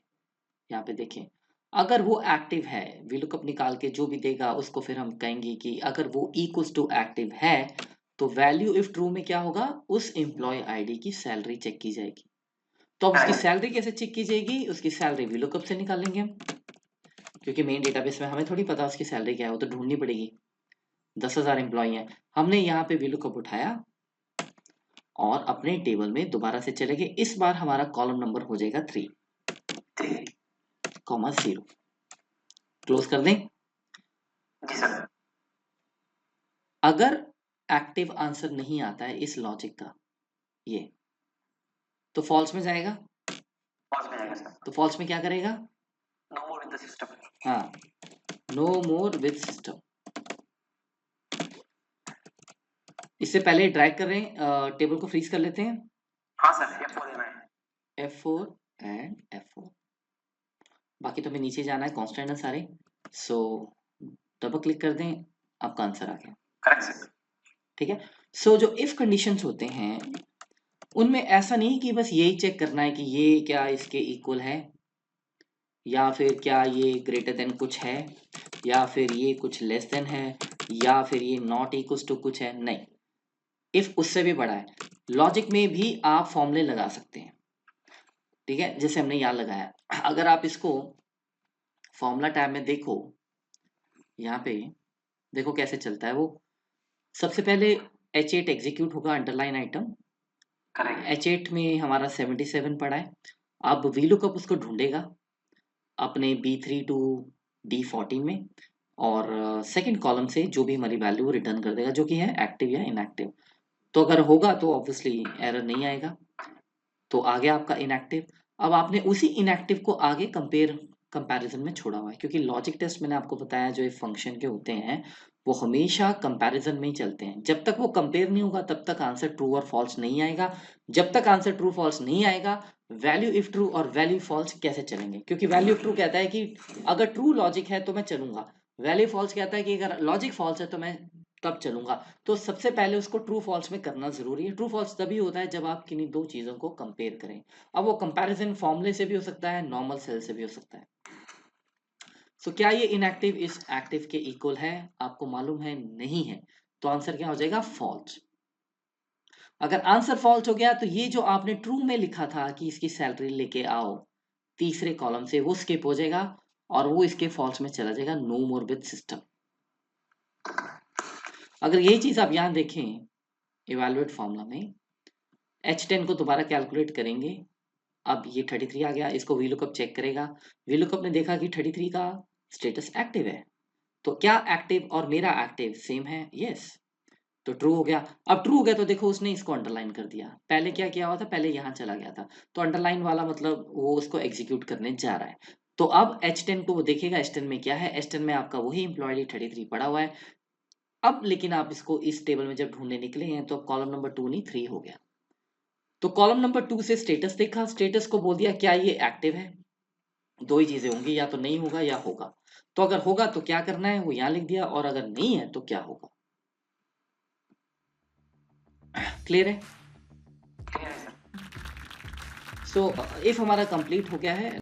यहाँ पे देखें, अगर वो एक्टिव है, वीलुकअप निकाल के जो भी देगा उसको फिर हम कहेंगे कि अगर वो इक्वल्स टू एक्टिव है, तो वैल्यू इफ ट्रू में क्या होगा, उस एम्प्लॉय आईडी की सैलरी चेक की जाएगी। तो अब उसकी सैलरी कैसे चेक की जाएगी, उसकी सैलरी वीलुकअप से निकालेंगे हम, क्योंकि मेन डेटाबेस में हमें थोड़ी पता उसकी सैलरी क्या है, वो तो ढूंढनी पड़ेगी। 10,000 एम्प्लॉय हैं, हमने यहाँ पे वीलुकअप उठाया और अपने टेबल में दोबारा से चले गए। इस बार हमारा कॉलम नंबर हो जाएगा 3,0, क्लोज कर दें। जी सर। अगर एक्टिव आंसर नहीं आता है इस लॉजिक का, ये तो फॉल्स में जाएगा। पॉज में आएगा सर। तो फॉल्स में क्या करेगा, no more in the system. हाँ, नो मोर विद सिस्टम। इससे पहले ड्रैग कर रहे हैं, टेबल को फ्रीज कर लेते हैं, हाँ सर F4 देना है। F4 and F4। बाकी तो हमें नीचे जाना है, कांस्टेंट है सारे, सो डबल क्लिक कर दें, आपका आंसर आ गया। Correct sir. ठीक है, सो जो इफ कंडीशंस होते हैं उनमें ऐसा नहीं कि बस यही चेक करना है कि ये क्या इसके इक्वल है, या फिर क्या ये ग्रेटर देन कुछ है, या फिर ये कुछ लेस देन है, या फिर ये नॉट इक्वल टू कुछ है, नहीं, इफ उससे भी बड़ा है। लॉजिक में भी आप फॉर्मूले लगा सकते हैं, ठीक है, जैसे हमने यहाँ लगाया। अगर आप इसको फॉर्मूला टैब में देखो, यहाँ पे देखो कैसे चलता है वो। सबसे पहले H8 एग्जीक्यूट होगा, अंडरलाइन आइटम, करेक्ट। H8 में हमारा 77 पड़ा है। अब वीलुकअप उसको ढूंढेगा अपने B3 टू D14 में, और सेकंड कॉलम से जो भी हमारी वैल्यू रिटर्न कर देगा, जो कि है एक्टिव या इनएक्टिव। तो अगर होगा तो ऑब्वियसली एरर नहीं आएगा, तो आ गया आपका इनएक्टिव। अब आपने उसी इनएक्टिव को आगे कंपैरिजन में छोड़ा हुआ है, क्योंकि लॉजिक टेस्ट मैंने आपको बताया जो ये फंक्शन के होते हैं वो हमेशा कंपैरिजन में ही चलते हैं। जब तक वो कंपेयर नहीं होगा तब तक आंसर ट्रू और फॉल्स नहीं आएगा। जब तक आंसर ट्रू फॉल्स नहीं आएगा, वैल्यू इफ ट्रू और वैल्यू फॉल्स कैसे चलेंगे? क्योंकि वैल्यू इफ ट्रू कहता है कि अगर ट्रू लॉजिक है तो मैं चलूंगा, वैल्यू फॉल्स कहता है कि अगर लॉजिक फॉल्स है तो मैं तब चलूंगा। तो सबसे पहले उसको ट्रू फॉल्स में करना जरूरी है। ट्रू फॉल्स तभी होता है जब आप किन्हीं दो चीजों को कंपेयर करें। अब वो कंपैरिजन फॉर्मूले से भी हो सकता है, नॉर्मल सेल से भी हो सकता है। सो क्या ये इनएक्टिव इस एक्टिव के इक्वल है? आपको मालूम है नहीं है, तो आंसर क्या हो जाएगा? फॉल्स। अगर आंसर फॉल्स हो गया तो ये जो आपने ट्रू में लिखा था कि इसकी सैलरी लेके आओ तीसरे कॉलम से, वो स्किप हो जाएगा और वो इसके फॉल्स में चला जाएगा, नो मोर विद सिस्टम। अगर यही चीज आप यहां देखें इवैल्यूएट फॉर्मूला में, H10 को दोबारा कैलकुलेट करेंगे। अब ये 33 आ गया, इसको वीलुकअप चेक करेगा। वीलुकअप ने देखा कि 33 का स्टेटस एक्टिव है, तो क्या एक्टिव और मेरा एक्टिव सेम है? यस, तो ट्रू हो गया। अब ट्रू हो गया तो देखो उसने इसको अंडरलाइन कर दिया। पहले क्या किया हुआ था? पहले यहाँ चला गया था, तो अंडरलाइन वाला मतलब वो उसको एग्जीक्यूट करने जा रहा है। तो अब H10 को वो देखेगा, H10 में क्या है? H10 में आपका वही एम्प्लॉय डी 33 पड़ा हुआ है। अब लेकिन आप इसको इस टेबल में जब ढूंढने निकले हैं तो कॉलम नंबर 2 नहीं 3 हो गया। तो कॉलम नंबर 2 से स्टेटस देखा, स्टेटस को बोल दिया क्या ये एक्टिव है? दो ही चीजें होंगी, या तो नहीं होगा या होगा। तो अगर होगा तो क्या करना है वो यहां लिख दिया, और अगर नहीं है तो क्या होगा। क्लियर है? क्लियर है सर। सो इफ हमारा कंप्लीट हो गया है